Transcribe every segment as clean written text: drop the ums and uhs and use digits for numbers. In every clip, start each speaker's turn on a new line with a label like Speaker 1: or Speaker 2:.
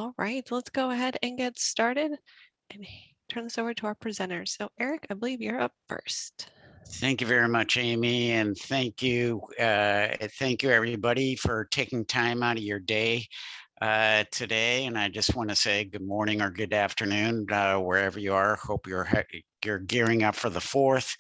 Speaker 1: All right, let's go ahead and get started and turn this over to our presenters. So Eric, I believe you're up first.
Speaker 2: Thank you very much, Amy, and thank you everybody for taking time out of your day today. And I just want to say good morning or good afternoon wherever you are. Hope you're gearing up for the 4th.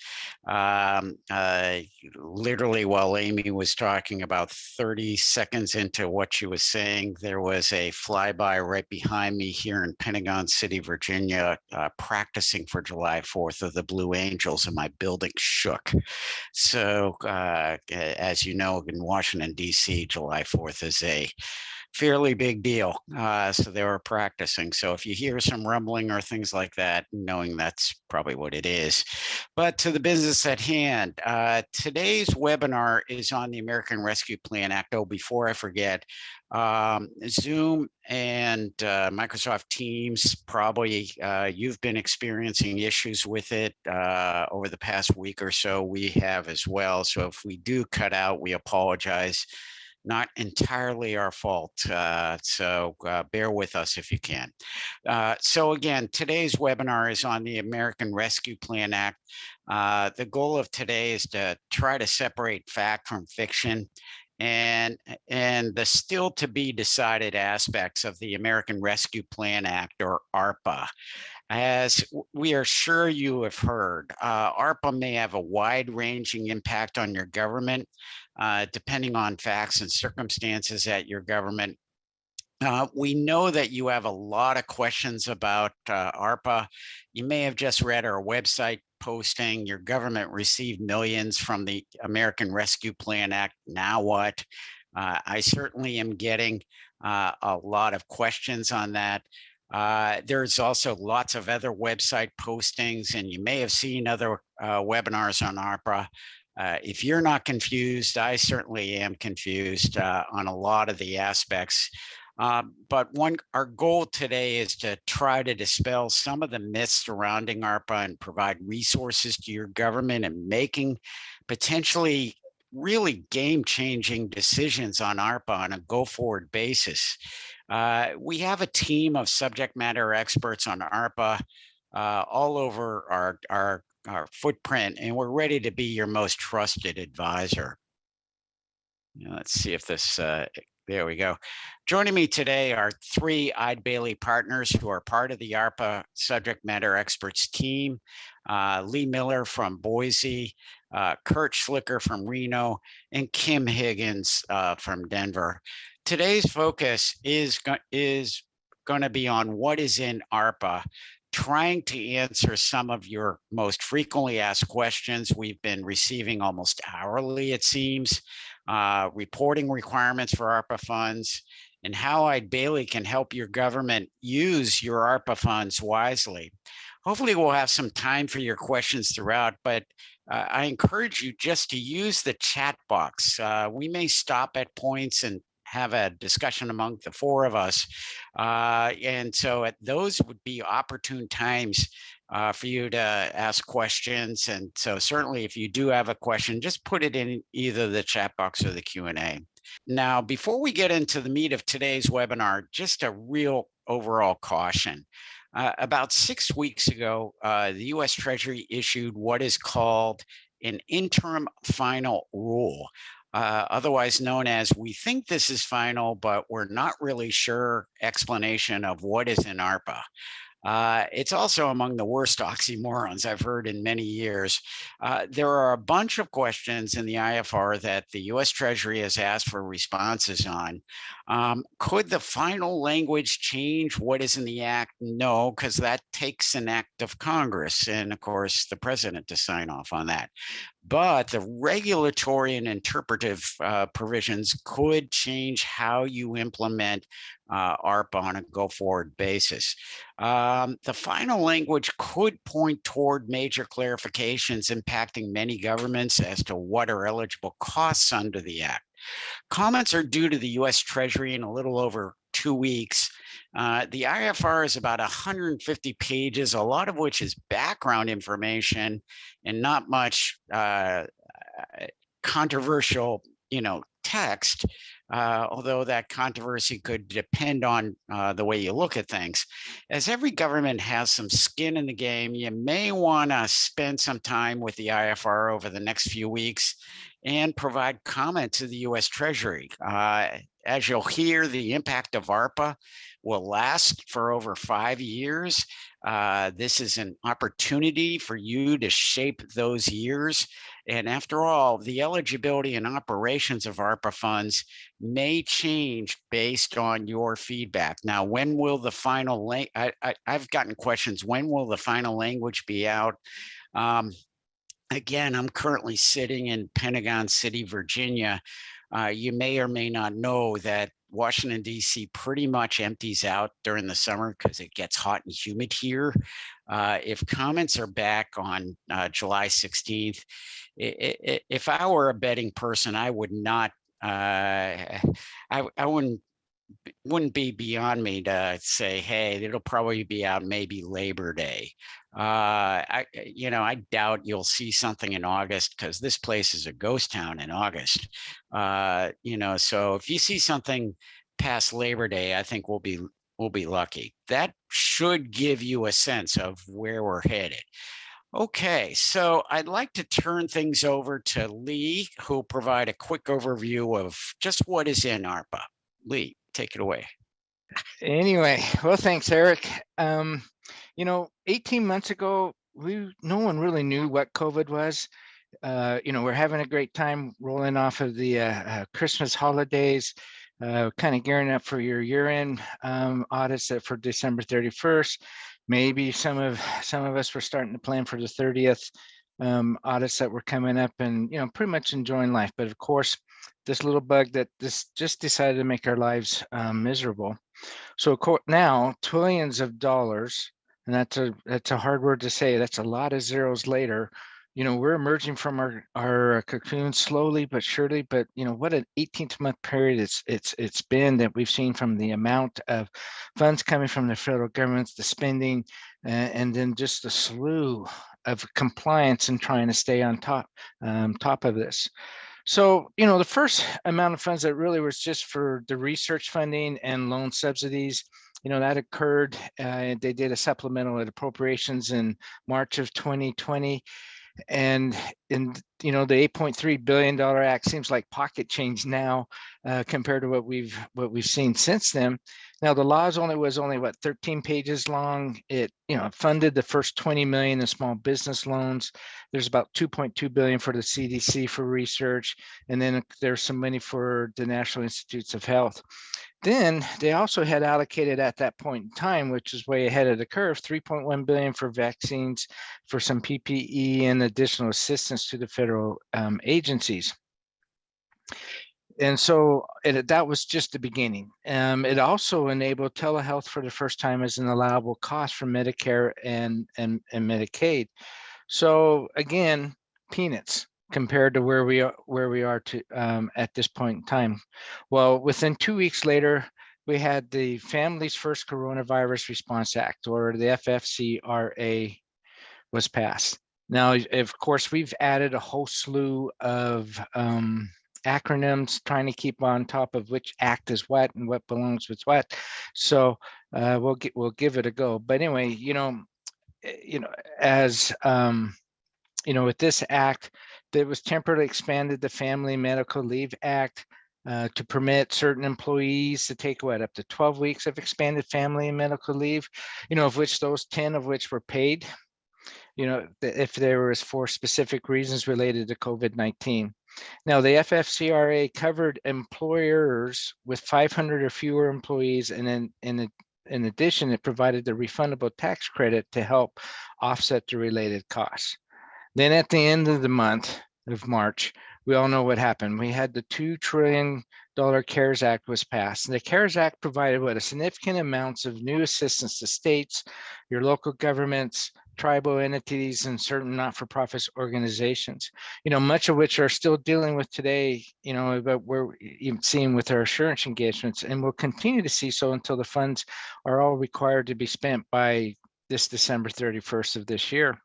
Speaker 2: Literally, while Amy was talking, about 30 seconds into what she was saying, there was a flyby right behind me here in Pentagon City, Virginia, practicing for July 4th of the Blue Angels, and my building shook. So, as you know, in Washington, D.C., July 4th is a fairly big deal. So they were practicing. So if you hear some rumbling or things like that, knowing that's probably what it is. But to the business at hand, today's webinar is on the American Rescue Plan Act. Oh, before I forget, Zoom and Microsoft Teams, probably you've been experiencing issues with it over the past week or so. We have as well. So if we do cut out, we apologize. Not entirely our fault, so bear with us if you can. So again, today's webinar is on the American Rescue Plan Act. The goal of today is to try to separate fact from fiction and the still to be decided aspects of the American Rescue Plan Act, or ARPA. As we are sure you have heard, ARPA may have a wide-ranging impact on your government, depending on facts and circumstances at your government. We know that you have a lot of questions about ARPA. You may have just read our website posting, your government received millions from the American Rescue Plan Act. Now what? I certainly am getting a lot of questions on that. There's also lots of other website postings, and you may have seen other webinars on ARPA. If you're not confused, I certainly am confused on a lot of the aspects. But our goal today is to try to dispel some of the myths surrounding ARPA and provide resources to your government and making potentially really game-changing decisions on ARPA on a go-forward basis. We have a team of subject matter experts on ARPA all over our footprint, and we're ready to be your most trusted advisor. Let's see if this, there we go. Joining me today are 3 Eide Bailly partners who are part of the ARPA subject matter experts team. Lee Miller from Boise, Kurt Schlicker from Reno, and Kim Higgins from Denver. Today's focus is going to be on what is in ARPA, trying to answer some of your most frequently asked questions. We've been receiving almost hourly, it seems, reporting requirements for ARPA funds, and how Eide Bailly can help your government use your ARPA funds wisely. Hopefully we'll have some time for your questions throughout, but I encourage you just to use the chat box. We may stop at points and have a discussion among the 4 of us. And so those would be opportune times for you to ask questions. And so certainly if you do have a question, just put it in either the chat box or the Q&A. Now, before we get into the meat of today's webinar, just a real overall caution. About 6 weeks ago, the U.S. Treasury issued what is called an interim final rule. Otherwise known as "we think this is final, but we're not really sure" explanation of what is in ARPA. It's also among the worst oxymorons I've heard in many years. There are a bunch of questions in the IFR that the U.S. Treasury has asked for responses on. Could the final language change what is in the act? No, because that takes an act of Congress and, of course, the president to sign off on that. But the regulatory and interpretive provisions could change how you implement ARPA on a go-forward basis. The final language could point toward major clarifications impacting many governments as to what are eligible costs under the Act. Comments are due to the U.S. Treasury in a little over 2 weeks. The IFR is about 150 pages, a lot of which is background information and not much controversial text, although that controversy could depend on the way you look at things. As every government has some skin in the game, you may want to spend some time with the IFR over the next few weeks and provide comment to the US Treasury. As you'll hear, the impact of ARPA will last for over 5 years. This is an opportunity for you to shape those years. And after all, the eligibility and operations of ARPA funds may change based on your feedback. Now, when will the final I've gotten questions, when will the final language be out? Again, I'm currently sitting in Pentagon City, Virginia. You may or may not know that Washington, D.C. pretty much empties out during the summer because it gets hot and humid here. If comments are back on July 16th, if I were a betting person, I would not, I wouldn't be beyond me to say, hey, it'll probably be out maybe Labor Day. I doubt you'll see something in August because this place is a ghost town in August. So if you see something past Labor Day, I think we'll be lucky. That should give you a sense of where we're headed. Okay, so I'd like to turn things over to Lee, who'll provide a quick overview of just what is in ARPA. Lee, take it away.
Speaker 3: Anyway, well, thanks, Eric. 18 months ago, no one really knew what COVID was. We're having a great time rolling off of the Christmas holidays, kind of gearing up for your year-end audits for December 31st. Maybe some of us were starting to plan for the 30th audits that were coming up, and pretty much enjoying life. But of course, this little bug that just decided to make our lives miserable. So now trillions of dollars, and that's a hard word to say. That's a lot of zeros later. We're emerging from our cocoon slowly but surely. But what an 18-month period it's been that we've seen from the amount of funds coming from the federal government, the spending, and then just the slew of compliance and trying to stay on top of this. So, the first amount of funds that really was just for the research funding and loan subsidies, that occurred. They did a supplemental appropriations in March of 2020. And in the $8.3 billion act seems like pocket change now compared to what we've seen since then. Now the law was only 13 pages long. It funded the first 20 million in small business loans. There's about 2.2 billion for the CDC for research, and then there's some money for the National Institutes of Health. Then they also had allocated at that point in time, which is way ahead of the curve, 3.1 billion for vaccines, for some PPE and additional assistance to the federal agencies. And so that was just the beginning. It also enabled telehealth for the first time as an allowable cost for Medicare and Medicaid. So again, peanuts compared to where we are at this point in time. Well, within 2 weeks later, we had the Families First Coronavirus Response Act, or the FFCRA, was passed. Now, of course, we've added a whole slew of acronyms, trying to keep on top of which act is what and what belongs with what. So we'll give it a go. But anyway, as with this act, that was temporarily expanded the Family Medical Leave Act to permit certain employees to take up to 12 weeks of expanded family and medical leave, of which those 10 of which were paid, if there was for specific reasons related to COVID-19. Now, the FFCRA covered employers with 500 or fewer employees, and then in addition, it provided the refundable tax credit to help offset the related costs. Then at the end of the month of March, we all know what happened. We had the $2 trillion CARES Act was passed. And the CARES Act provided a significant amounts of new assistance to states, your local governments, tribal entities, and certain not-for-profit organizations, much of which are still dealing with today, but we're seeing with our assurance engagements, and we'll continue to see so until the funds are all required to be spent by this December 31st of this year.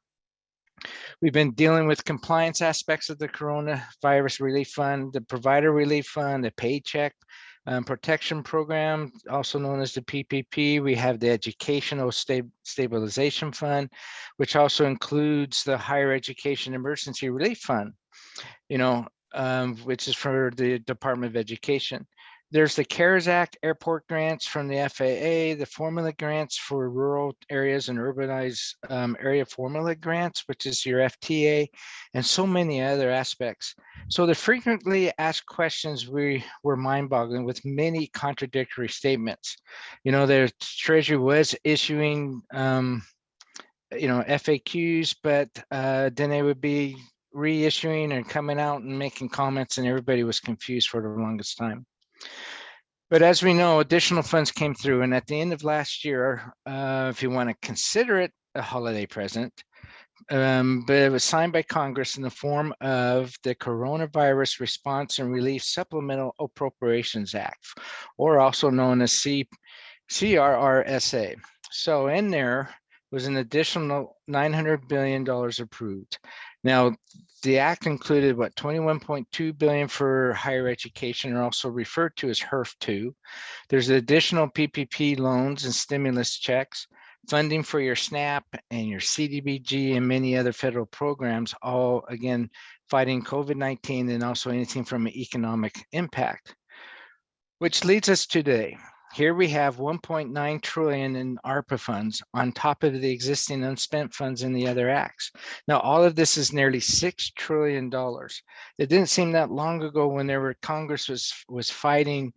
Speaker 3: We've been dealing with compliance aspects of the coronavirus relief fund, the provider relief fund, the paycheck protection program, also known as the PPP. We have the educational stabilization fund, which also includes the higher education emergency relief fund, which is for the Department of Education. There's the CARES Act airport grants from the FAA, the formula grants for rural areas and urbanized area formula grants, which is your FTA, and so many other aspects. So the frequently asked questions were mind-boggling with many contradictory statements. The Treasury was issuing FAQs, but then they would be reissuing and coming out and making comments, and everybody was confused for the longest time. But as we know, additional funds came through, and at the end of last year, if you want to consider it a holiday present, but it was signed by Congress in the form of the Coronavirus Response and Relief Supplemental Appropriations Act, or also known as CRRSA. So in there was an additional $900 billion approved. Now, the act included what, $21.2 billion for higher education, or also referred to as HERF2. There's additional PPP loans and stimulus checks, funding for your SNAP and your CDBG and many other federal programs, all again fighting COVID-19 and also anything from an economic impact. Which leads us to today. Here we have 1.9 trillion in ARPA funds on top of the existing unspent funds in the other acts. Now, all of this is nearly $6 trillion. It didn't seem that long ago when Congress was fighting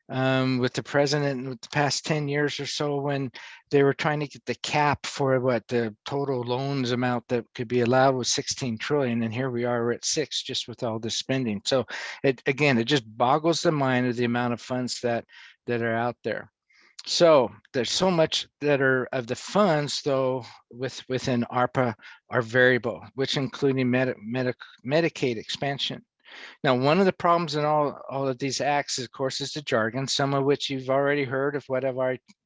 Speaker 3: with the president in the past 10 years or so, when they were trying to get the cap for what the total loans amount that could be allowed was 16 trillion. And here we are at 6 just with all this spending. So it just boggles the mind of the amount of funds that are out there. So there's so much that are of the funds, though, within ARPA are variable, which including Medicaid expansion. Now, one of the problems in all of these acts, of course, is the jargon, some of which you've already heard of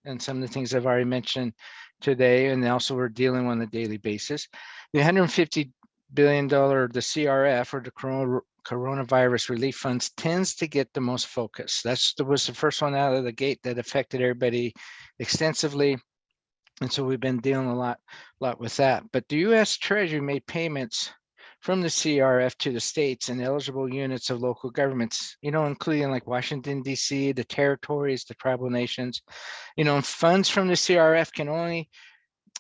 Speaker 3: and some of the things I've already mentioned today, and also we're dealing on a daily basis. The $150 billion, the CRF, or the coronavirus relief funds, tends to get the most focus. That was the first one out of the gate that affected everybody extensively. And so we've been dealing a lot with that. But the U.S. Treasury made payments from the CRF to the states and eligible units of local governments, including like Washington, D.C., the territories, the tribal nations. Funds from the CRF can only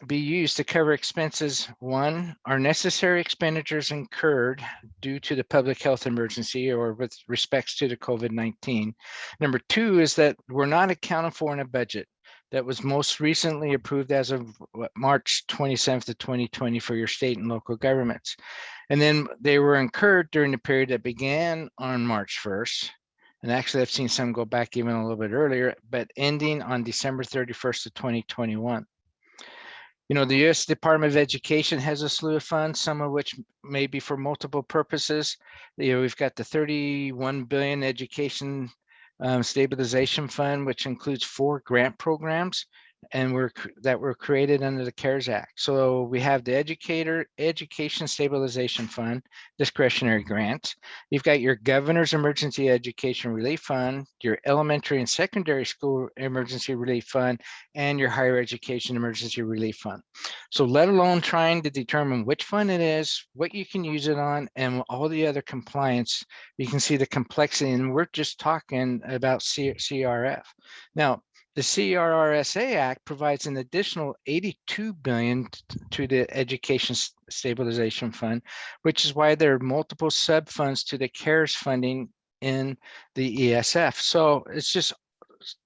Speaker 3: be used to cover expenses. One, are necessary expenditures incurred due to the public health emergency or with respects to the COVID-19. Number two is that we're not accounted for in a budget that was most recently approved as of March 27th of 2020 for your state and local governments. And then they were incurred during the period that began on March 1st. And actually, I've seen some go back even a little bit earlier, but ending on December 31st of 2021. The U.S. Department of Education has a slew of funds, some of which may be for multiple purposes. We've got the $31 billion education stabilization fund, which includes 4 grant programs that were created under the CARES Act. So we have the Education Stabilization Fund, discretionary grants. You've got your Governor's Emergency Education Relief Fund, your Elementary and Secondary School Emergency Relief Fund, and your Higher Education Emergency Relief Fund. So let alone trying to determine which fund it is, what you can use it on, and all the other compliance, you can see the complexity, and we're just talking about CRF. Now, the CRRSA Act provides an additional $82 billion to the Education Stabilization Fund, which is why there are multiple sub-funds to the CARES funding in the ESF. So it's just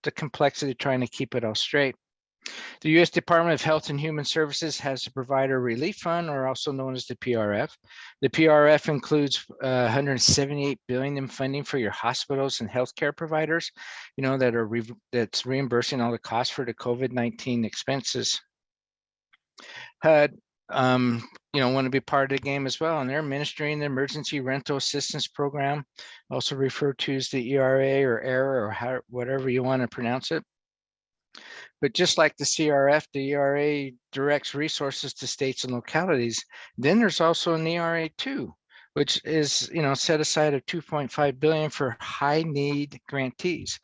Speaker 3: the complexity trying to keep it all straight. The U.S. Department of Health and Human Services has a provider relief fund, or also known as the PRF. The PRF includes $178 billion in funding for your hospitals and healthcare providers, that's reimbursing all the costs for the COVID-19 expenses. HUD, want to be part of the game as well, and they're administering the Emergency Rental Assistance Program, also referred to as the ERA or ERA, or whatever you want to pronounce it. But just like the CRF, the ERA directs resources to states and localities. Then there's also an ERA 2, which is, set aside of 2.5 billion for high need grantees.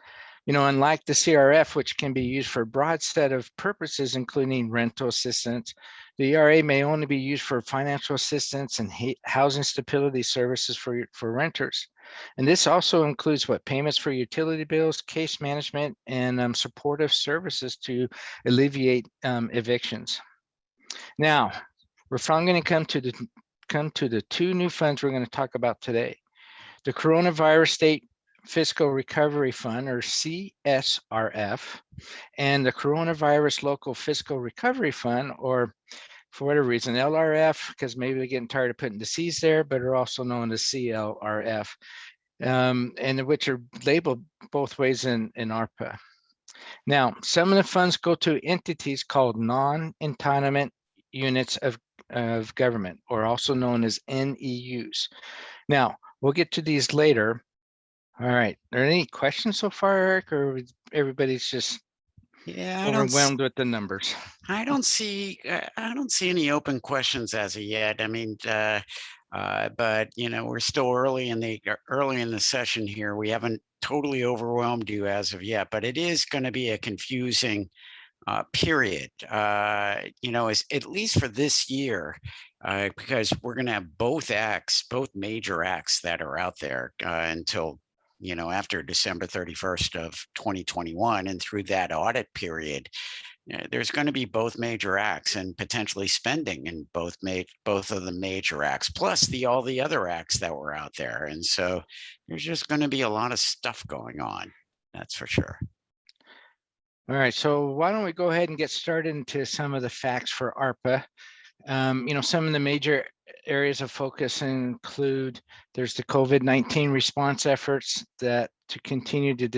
Speaker 3: Unlike the CRF, which can be used for a broad set of purposes, including rental assistance, the ERA may only be used for financial assistance and housing stability services for renters. And this also includes payments for utility bills, case management, and supportive services to alleviate evictions. Now, we're finally going to come to the two new funds we're going to talk about today. The Coronavirus State Fiscal Recovery Fund, or CSRF, and the Coronavirus Local Fiscal Recovery Fund, or for whatever reason, LRF, because maybe they're getting tired of putting the C's there, but are also known as CLRF, and which are labeled both ways in ARPA. Now, some of the funds go to entities called non-entitlement units of government, or also known as NEUs. Now, we'll get to these later. All right, are there any questions so far, Eric, or everybody's just overwhelmed with the numbers?
Speaker 2: I don't see any open questions as of yet. I mean, but we're still early in the session here. We haven't totally overwhelmed you as of yet, but it is going to be a confusing period. As, at least for this year, because we're going to have both major acts that are out there until after December 31st of 2021, and through that audit period. There's going to be both major acts and potentially spending in both of the major acts, plus all the other acts that were out there. And so there's just going to be a lot of stuff going on. That's for sure.
Speaker 3: All right, so why don't we go ahead and get started into some of the facts for ARPA. Some of the major areas of focus include there's the COVID-19 response efforts that to continue to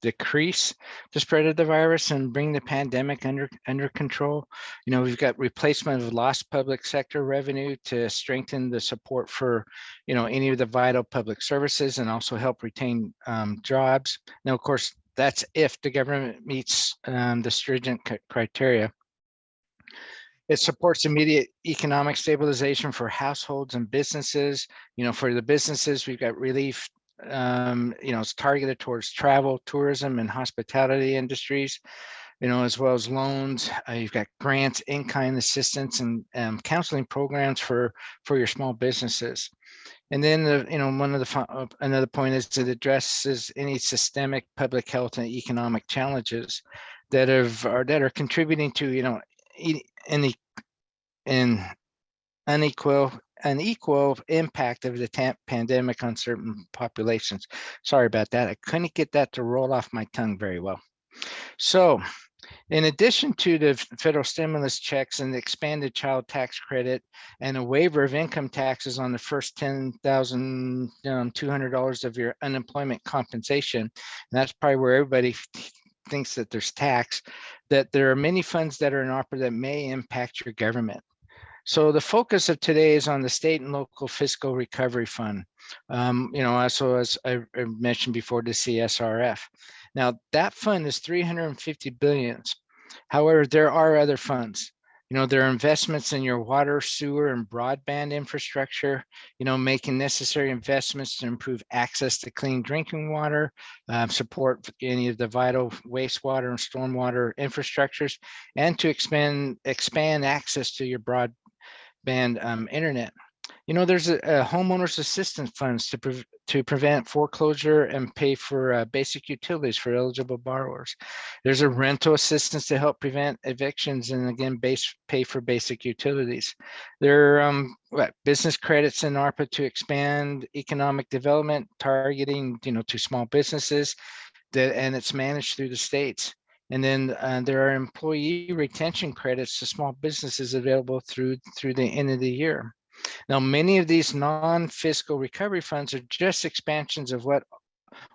Speaker 3: decrease the spread of the virus and bring the pandemic under control. We've got replacement of lost public sector revenue to strengthen the support for, any of the vital public services and also help retain jobs. Now, of course, that's if the government meets the stringent criteria. It supports immediate economic stabilization for households and businesses. For the businesses, we've got relief. It's targeted towards travel, tourism, and hospitality industries, as well as loans. You've got grants, in-kind assistance, and counseling programs for your small businesses. And then another point is it addresses any systemic public health and economic challenges that are contributing to unequal impact of the pandemic on certain populations. Sorry about that. I couldn't get that to roll off my tongue very well. So, in addition to the federal stimulus checks and the expanded child tax credit and a waiver of income taxes on the first $10,200 of your unemployment compensation, and that's probably where everybody thinks that there's tax, that there are many funds that are in ARPA that may impact your government. So the focus of today is on the state and local fiscal recovery fund. Also, as I mentioned before, the CSRF. Now that fund is 350 billion. However, there are other funds. There are investments in your water, sewer, and broadband infrastructure, making necessary investments to improve access to clean drinking water, support any of the vital wastewater and stormwater infrastructures, and to expand access to your broadband internet. There's a homeowners assistance funds to prevent foreclosure and pay for basic utilities for eligible borrowers. There's a rental assistance to help prevent evictions and again pay for basic utilities. There are business credits in ARPA to expand economic development, targeting to small businesses, and it's managed through the states. And then there are employee retention credits to small businesses available through the end of the year. Now, many of these non-fiscal recovery funds are just expansions of what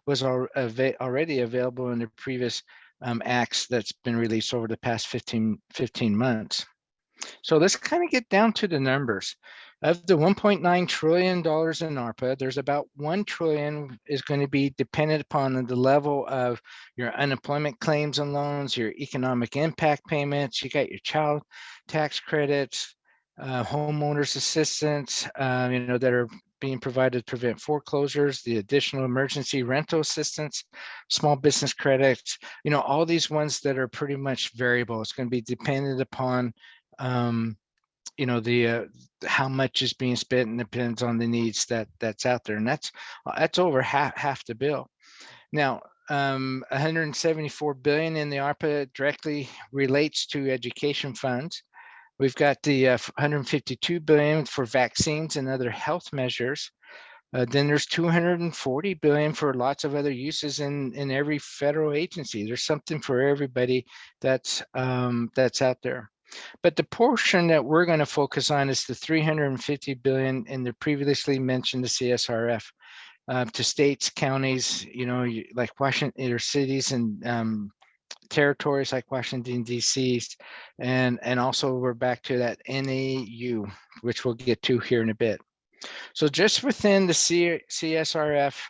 Speaker 3: was already available in the previous acts that's been released over the past 15 months. So let's kind of get down to the numbers. Of the $1.9 trillion in ARPA, there's about 1 trillion is going to be dependent upon the level of your unemployment claims and loans, your economic impact payments. You got your child tax credits, homeowners assistance, that are being provided to prevent foreclosures, the additional emergency rental assistance, small business credits, all these ones that are pretty much variable. It's going to be dependent upon how much is being spent, and depends on the needs that's out there, and that's over half the bill. Now, 174 billion in the ARPA directly relates to education funds. We've got the 152 billion for vaccines and other health measures. Then there's 240 billion for lots of other uses in every federal agency. There's something for everybody that's out there. But the portion that we're going to focus on is the 350 billion in the previously mentioned the CSRF to states, counties, like Washington, or cities and territories like Washington, D.C. And also we're back to that NAU, which we'll get to here in a bit. So just within the CSRF,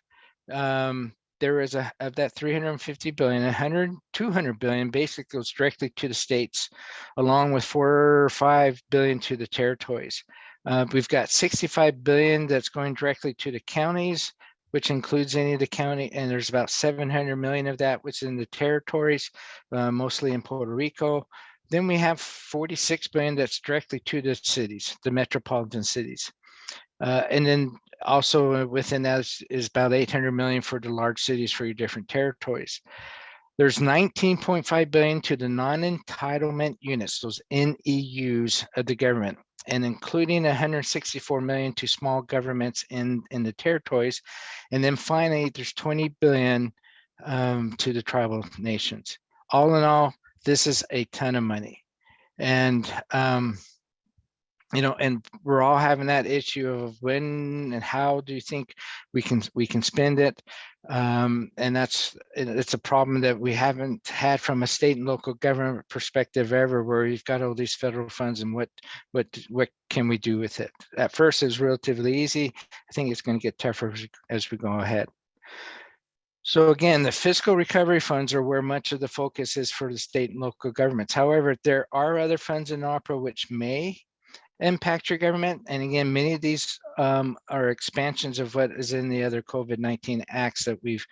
Speaker 3: there is of that 350 billion, 200 billion basically goes directly to the states, along with 4 or 5 billion to the territories. We've got 65 billion that's going directly to the counties, which includes any of the county, and there's about 700 million of that which is in the territories, mostly in Puerto Rico. Then we have 46 billion that's directly to the cities, the metropolitan cities. And then also within that is about 800 million for the large cities for your different territories. There's 19.5 billion to the non-entitlement units, those NEUs of the government, and including 164 million to small governments in the territories. And then finally, there's 20 billion to the tribal nations. All in all, this is a ton of money. And and we're all having that issue of when and how do you think we can spend it, and it's a problem that we haven't had from a state and local government perspective ever, where you've got all these federal funds and what can we do with it. At first it was relatively easy. I think it's going to get tougher as we go ahead. So again, the fiscal recovery funds are where much of the focus is for the state and local governments. However, there are other funds in ARPA which may impact your government. And again, many of these are expansions of what is in the other COVID-19 acts that we've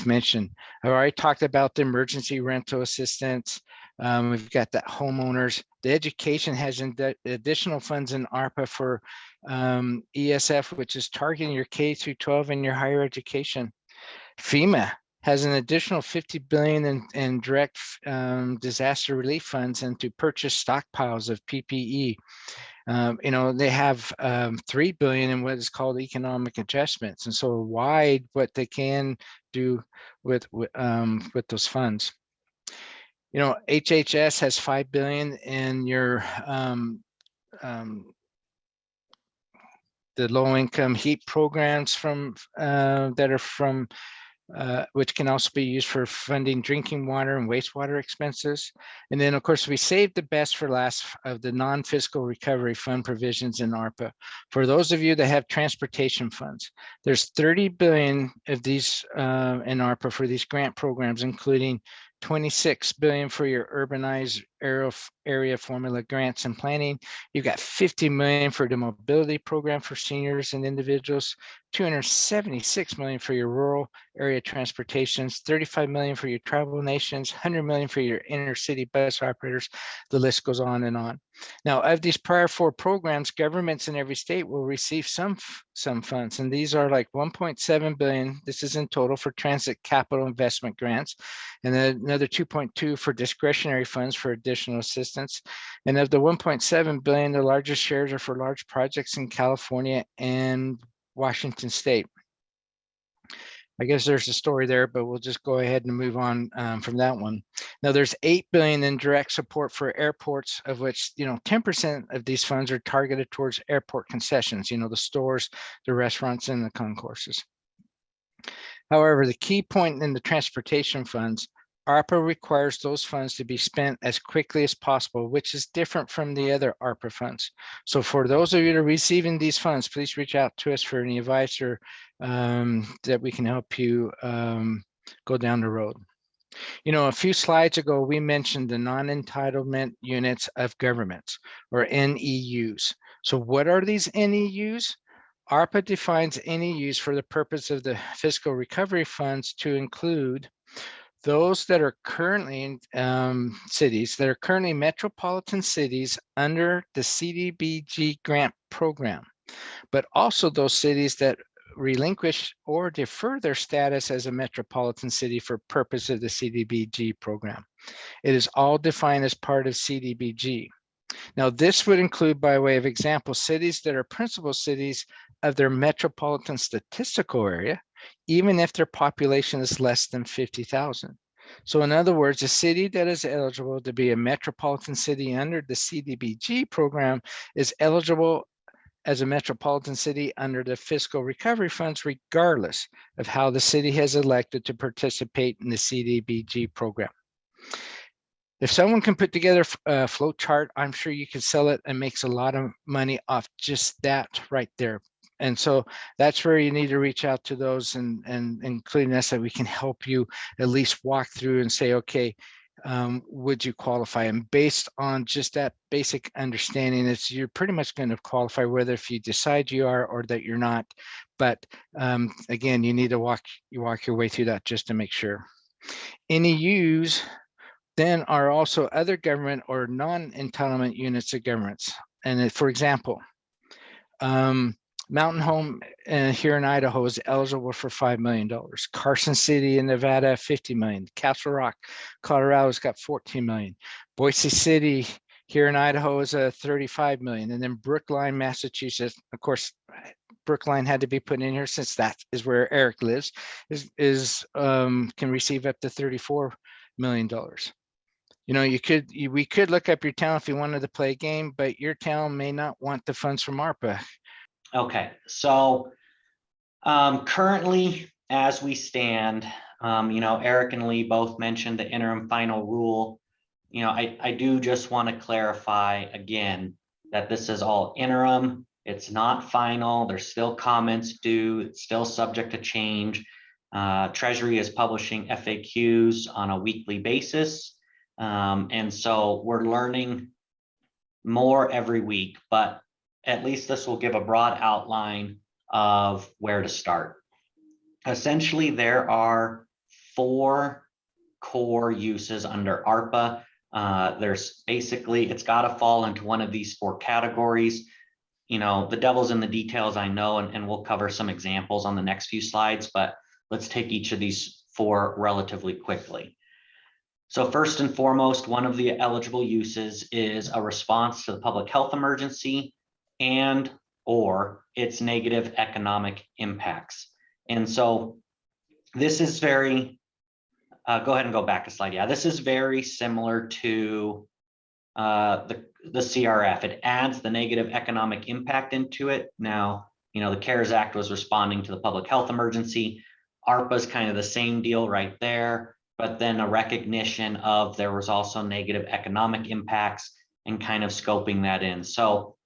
Speaker 3: mentioned. I've already talked about the emergency rental assistance. We've got that homeowners. The education has additional funds in ARPA for ESF, which is targeting your K through 12 and your higher education. FEMA has an additional 50 billion in direct disaster relief funds and to purchase stockpiles of PPE. They have 3 billion in what is called economic adjustments, and so wide what they can do with those funds. HHS has 5 billion in your the low-income heat programs from that are from which can also be used for funding drinking water and wastewater expenses. And then, of course, we saved the best for last of the non-fiscal recovery fund provisions in ARPA. For those of you that have transportation funds, there's 30 billion of these in ARPA for these grant programs, including 26 billion for your urbanized area formula grants and planning. You've got 50 million for the mobility program for seniors and individuals, 276 million for your rural area transportations, 35 million for your tribal nations, 100 million for your inner city bus operators. The list goes on and on. Now, of these prior 4 programs, governments in every state will receive some funds, and these are like 1.7 billion. This is in total for transit capital investment grants, and then another 2.2 for discretionary funds for additional assistance. And of the 1.7 billion, the largest shares are for large projects in California and Washington State. I guess there's a story there, but we'll just go ahead and move on from that one. Now, there's 8 billion in direct support for airports, of which 10% of these funds are targeted towards airport concessions. The stores, the restaurants, and the concourses. However, the key point in the transportation funds ARPA requires those funds to be spent as quickly as possible, which is different from the other ARPA funds. So for those of you that are receiving these funds, please reach out to us for any advice or that we can help you go down the road. You know, a few slides ago, we mentioned the non-entitlement units of governments, or NEUs. So what are these NEUs? ARPA defines NEUs for the purpose of the fiscal recovery funds to include those that are currently in cities that are currently metropolitan cities under the CDBG grant program, but also those cities that relinquish or defer their status as a metropolitan city for purpose of the CDBG program. It is all defined as part of CDBG. Now, this would include, by way of example, cities that are principal cities of their metropolitan statistical area, even if their population is less than 50,000. So in other words, a city that is eligible to be a metropolitan city under the CDBG program is eligible as a metropolitan city under the fiscal recovery funds, regardless of how the city has elected to participate in the CDBG program. If someone can put together a flow chart, I'm sure you could sell it and makes a lot of money off just that right there. And so that's where you need to reach out to those and including us, that we can help you at least walk through and say, okay, would you qualify? And based on just that basic understanding, it's you're pretty much going to qualify whether if you decide you are or that you're not. But again, you need to walk your way through that just to make sure. NEUs then are also other government or non-entitlement units of governments. And for example, Mountain Home here in Idaho is eligible for $5 million. Carson City in Nevada, $50 million. Castle Rock, Colorado's got $14 million. Boise City here in Idaho is a $35 million. And then Brookline, Massachusetts, of course, Brookline had to be put in here since that is where Eric lives, can receive up to $34 million. You know, we could look up your town if you wanted to play a game, but your town may not want the funds from ARPA.
Speaker 4: Okay, so currently, as we stand, you know, Eric and Lee both mentioned the interim final rule. You know, I do just want to clarify again that this is all interim. It's not final. There's still comments due. It's still subject to change. Treasury is publishing FAQs on a weekly basis. And so we're learning more every week, but at least this will give a broad outline of where to start. Essentially, there are 4 core uses under ARPA. There's basically, it's got to fall into one of these 4 categories. You know, the devil's in the details, I know, and we'll cover some examples on the next few slides, but let's take each of these 4 relatively quickly. So first and foremost, one of the eligible uses is a response to the public health emergency and or its negative economic impacts. And so this is very, go ahead and go back a slide. Yeah, this is very similar to the CRF. It adds the negative economic impact into it. Now, you know, the CARES Act was responding to the public health emergency. ARPA is kind of the same deal right there, but then a recognition of there was also negative economic impacts and kind of scoping that in. So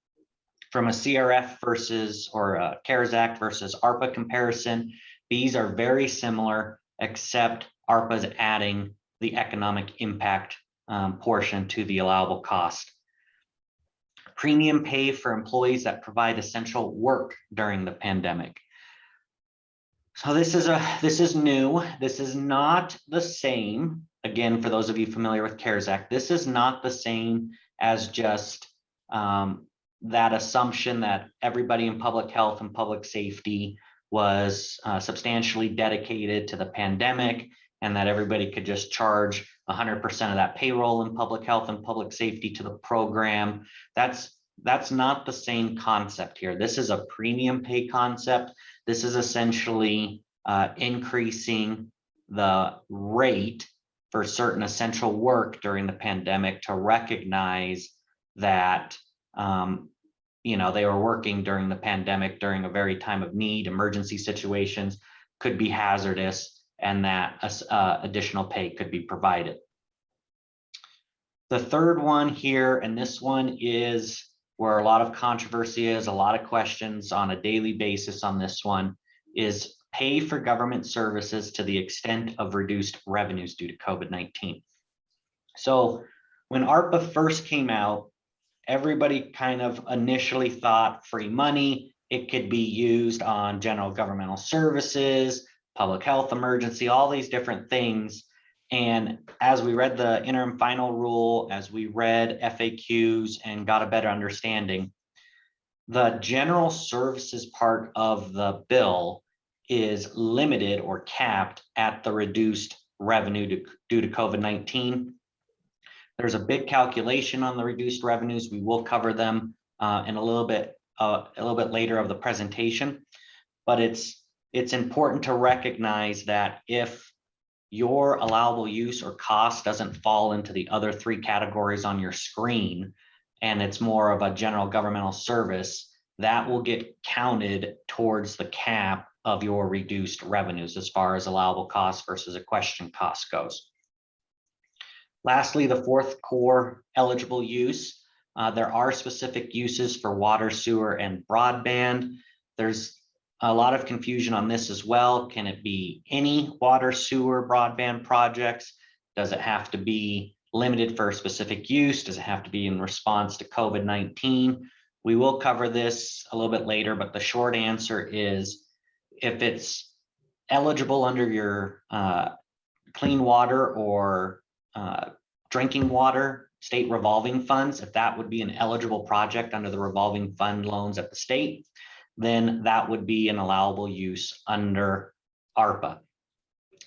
Speaker 4: from a CRF versus or a CARES Act versus ARPA comparison, these are very similar, except ARPA is adding the economic impact portion to the allowable cost. Premium pay for employees that provide essential work during the pandemic. So this is new. This is not the same. Again, for those of you familiar with CARES Act, this is not the same as just that assumption that everybody in public health and public safety was substantially dedicated to the pandemic and that everybody could just charge 100% of that payroll in public health and public safety to the program. That's not the same concept here. This is a premium pay concept. This is essentially increasing the rate for certain essential work during the pandemic to recognize that you know, they were working during the pandemic during a very time of need. Emergency situations could be hazardous, and that additional pay could be provided. The third one here, and this one is where a lot of controversy is, a lot of questions on a daily basis on this one, is pay for government services to the extent of reduced revenues due to COVID-19. So when ARPA first came out, everybody kind of initially thought free money. It could be used on general governmental services, public health emergency, all these different things. And as we read the interim final rule, as we read FAQs and got a better understanding, the general services part of the bill is limited or capped at the reduced revenue due to COVID-19. There's a big calculation on the reduced revenues. We will cover them in a little bit later of the presentation, but it's important to recognize that if your allowable use or cost doesn't fall into the other three categories on your screen, and it's more of a general governmental service, that will get counted towards the cap of your reduced revenues as far as allowable cost versus a question cost goes. Lastly, the fourth core eligible use. There are specific uses for water, sewer, and broadband. There's a lot of confusion on this as well. Can it be any water, sewer, broadband projects? Does it have to be limited for a specific use? Does it have to be in response to COVID-19? We will cover this a little bit later, but the short answer is if it's eligible under your clean water or drinking water state revolving funds, if that would be an eligible project under the revolving fund loans at the state, then that would be an allowable use under ARPA.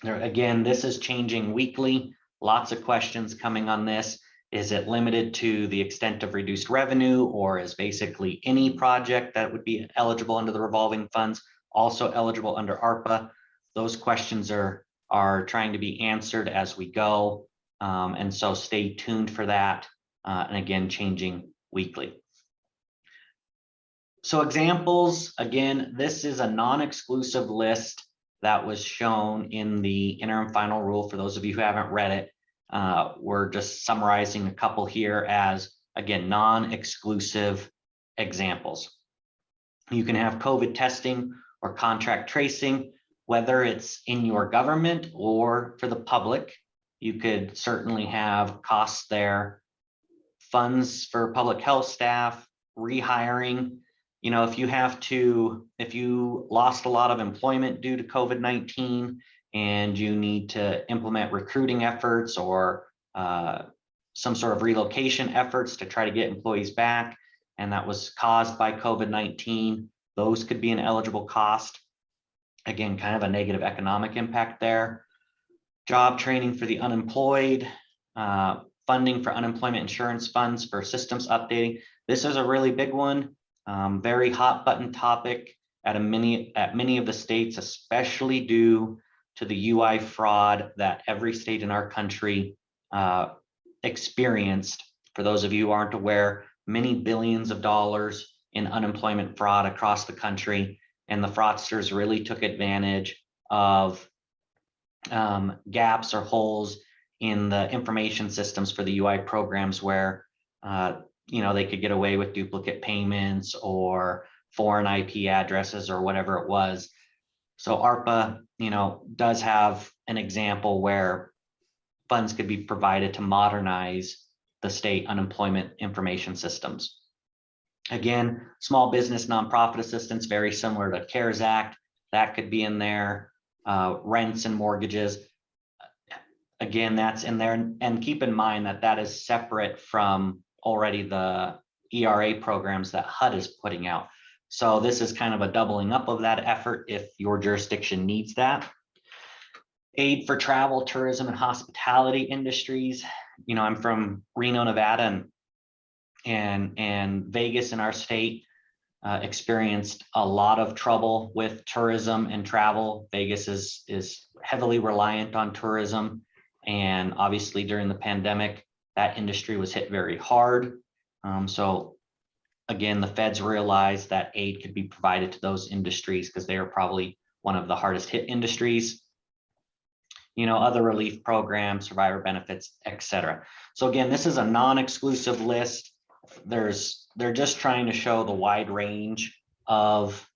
Speaker 4: Again, this is changing weekly. Lots of questions coming on this. Is it limited to the extent of reduced revenue, or is basically any project that would be eligible under the revolving funds also eligible under ARPA? Those questions are trying to be answered as we go. And so stay tuned for that. And again, changing weekly. So examples, again, this is a non-exclusive list that was shown in the interim final rule. For those of you who haven't read it, we're just summarizing a couple here as, again, non-exclusive examples. You can have COVID testing or contract tracing, whether it's in your government or for the public. You could certainly have costs there, funds for public health staff, rehiring. You know, if you lost a lot of employment due to COVID-19 and you need to implement recruiting efforts or some sort of relocation efforts to try to get employees back, and that was caused by COVID-19, those could be an eligible cost. Again, kind of a negative economic impact there. Job training for the unemployed, funding for unemployment insurance funds for systems updating. This is a really big one. Very hot button topic at many of the states, especially due to the UI fraud that every state in our country experienced. For those of you who aren't aware, many billions of dollars in unemployment fraud across the country, and the fraudsters really took advantage of gaps or holes in the information systems for the UI programs where they could get away with duplicate payments or foreign IP addresses or whatever it was. So ARPA, does have an example where funds could be provided to modernize the state unemployment information systems. Again, small business nonprofit assistance, very similar to CARES Act, that could be in there. Rents and mortgages, again, that's in there. And keep in mind that that is separate from already the ERA programs that HUD is putting out. So this is kind of a doubling up of that effort if your jurisdiction needs that. Aid for travel, tourism, and hospitality industries. I'm from Reno, Nevada, and Vegas in our state experienced a lot of trouble with tourism and travel. Vegas is heavily reliant on tourism, and obviously during the pandemic, that industry was hit very hard. So again, the feds realized that aid could be provided to those industries because they are probably one of the hardest hit industries. other relief programs, survivor benefits, etc. So again, this is a non-exclusive list. They're just trying to show the wide range of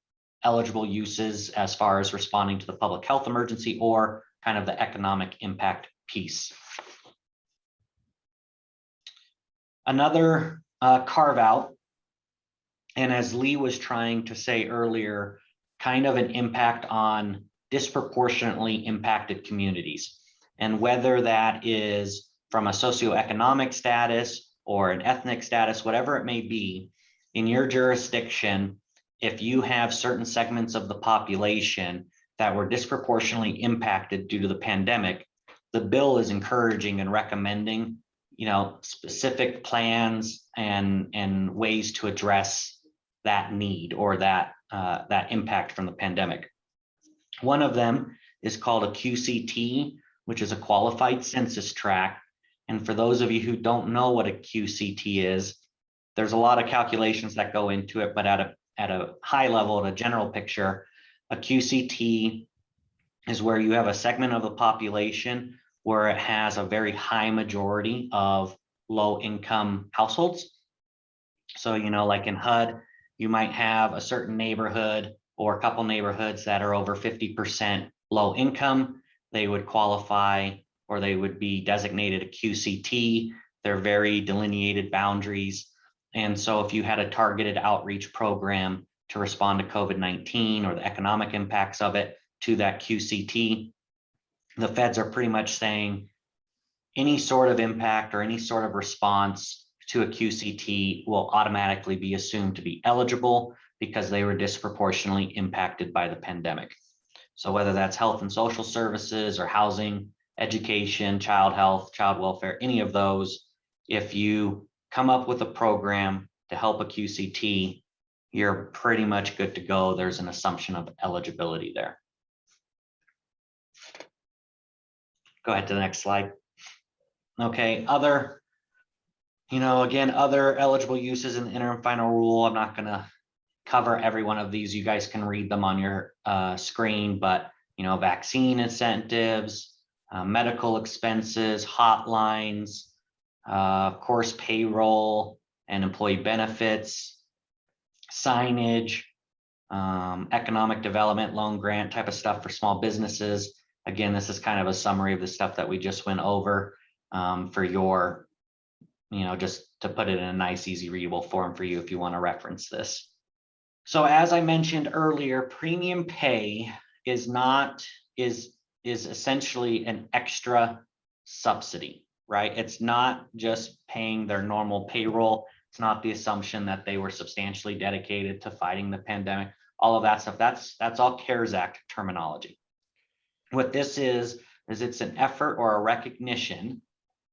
Speaker 4: eligible uses as far as responding to the public health emergency or kind of the economic impact piece. Another carve out, and as Lee was trying to say earlier, kind of an impact on disproportionately impacted communities. And whether that is from a socioeconomic status or an ethnic status, whatever it may be, in your jurisdiction, if you have certain segments of the population that were disproportionately impacted due to the pandemic, the bill is encouraging and recommending, specific plans and ways to address that need or that impact from the pandemic. One of them is called a QCT, which is a qualified census tract. And for those of you who don't know what a QCT is, there's a lot of calculations that go into it, but at a high level, at a general picture, a QCT is where you have a segment of the population where it has a very high majority of low income households. So, like in HUD, you might have a certain neighborhood or a couple neighborhoods that are over 50% low income. They would qualify, or they would be designated a QCT. They're very delineated boundaries. And so if you had a targeted outreach program to respond to COVID-19 or the economic impacts of it to that QCT, the feds are pretty much saying any sort of impact or any sort of response to a QCT will automatically be assumed to be eligible because they were disproportionately impacted by the pandemic. So whether that's health and social services or housing, education, child health, child welfare, any of those, if you come up with a program to help a QCT, you're pretty much good to go. There's an assumption of eligibility there. Go ahead to the next slide. Okay, other eligible uses in the interim final rule. I'm not gonna cover every one of these. You guys can read them on your screen, but vaccine incentives, medical expenses, hotlines, of course, payroll and employee benefits, signage, economic development, loan grant type of stuff for small businesses. Again, this is kind of a summary of the stuff that we just went over for your, just to put it in a nice, easy, readable form for you if you want to reference this. So as I mentioned earlier, premium pay is essentially an extra subsidy, right? It's not just paying their normal payroll. It's not the assumption that they were substantially dedicated to fighting the pandemic. All of that stuff, that's all CARES Act terminology. What this is it's an effort or a recognition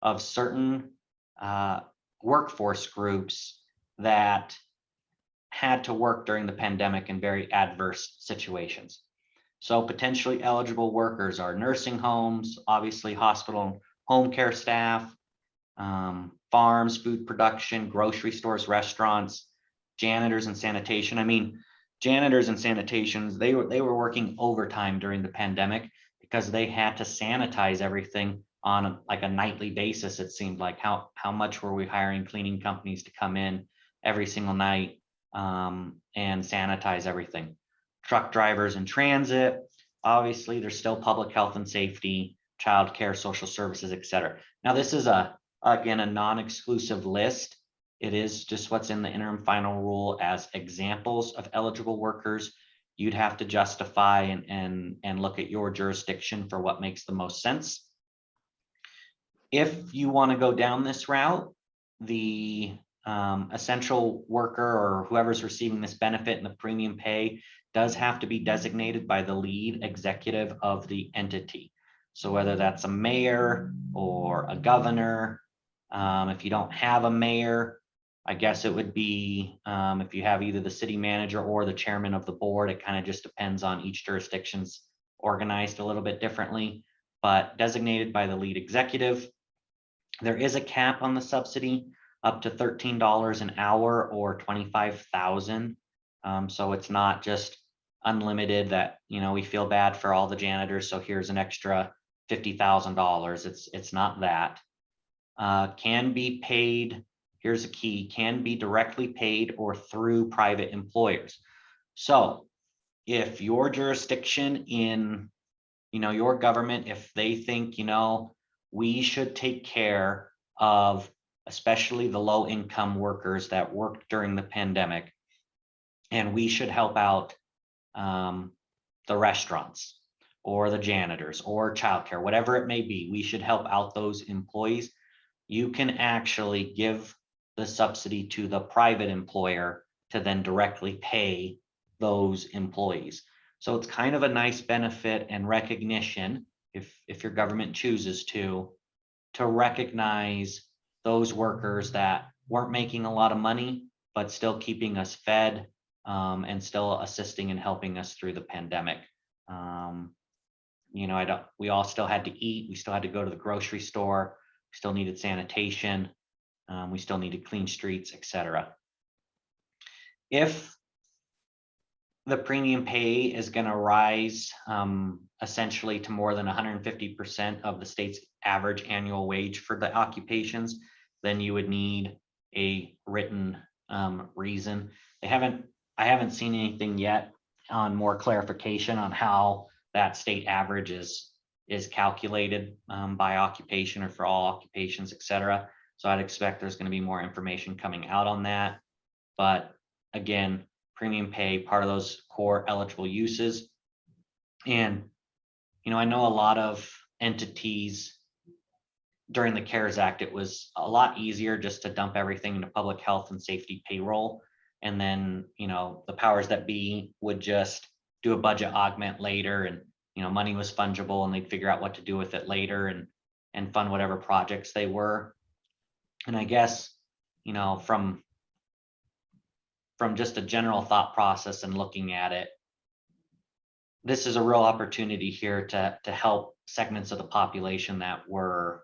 Speaker 4: of certain workforce groups that had to work during the pandemic in very adverse situations. So potentially eligible workers are nursing homes, obviously hospital and home care staff, farms, food production, grocery stores, restaurants, janitors and sanitation. I mean, janitors and sanitations, they were working overtime during the pandemic because they had to sanitize everything on like a nightly basis. It seemed like how much were we hiring cleaning companies to come in every single night and sanitize everything. Truck drivers in transit, obviously there's still public health and safety, childcare, social services, etc. Now this is again a non-exclusive list. It is just what's in the interim final rule as examples of eligible workers. You'd have to justify and look at your jurisdiction for what makes the most sense. If you want to go down this route, the essential worker or whoever's receiving this benefit and the premium pay does have to be designated by the lead executive of the entity. So whether that's a mayor or a governor, if you don't have a mayor, I guess it would be if you have either the city manager or the chairman of the board. It kind of just depends on each jurisdiction's organized a little bit differently, but designated by the lead executive. There is a cap on the subsidy up to $13 an hour or $25,000. So it's not just unlimited that, we feel bad for all the janitors, so here's an extra $50,000. It's not that. Can be paid, here's a key, can be directly paid or through private employers. So if your jurisdiction in, your government, if they think, we should take care of especially the low income workers that worked during the pandemic, and we should help out the restaurants or the janitors or childcare, whatever it may be, we should help out those employees. You can actually give the subsidy to the private employer to then directly pay those employees. So it's kind of a nice benefit and recognition, if your government chooses to recognize those workers that weren't making a lot of money, but still keeping us fed, and still assisting and helping us through the pandemic. We all still had to eat. We still had to go to the grocery store. We still needed sanitation. We still needed clean streets, etc. If the premium pay is going to rise essentially to more than 150% of the state's average annual wage for the occupations, then you would need a written reason. I haven't seen anything yet on more clarification on how that state average is calculated by occupation or for all occupations, etc. So I'd expect there's going to be more information coming out on that. But again, premium pay, part of those core eligible uses. And, I know a lot of entities during the CARES Act, it was a lot easier just to dump everything into public health and safety payroll. And then, the powers that be would just do a budget augment later, and, money was fungible and they'd figure out what to do with it later and fund whatever projects they were. And I guess, from just a general thought process and looking at it, this is a real opportunity here to help segments of the population that were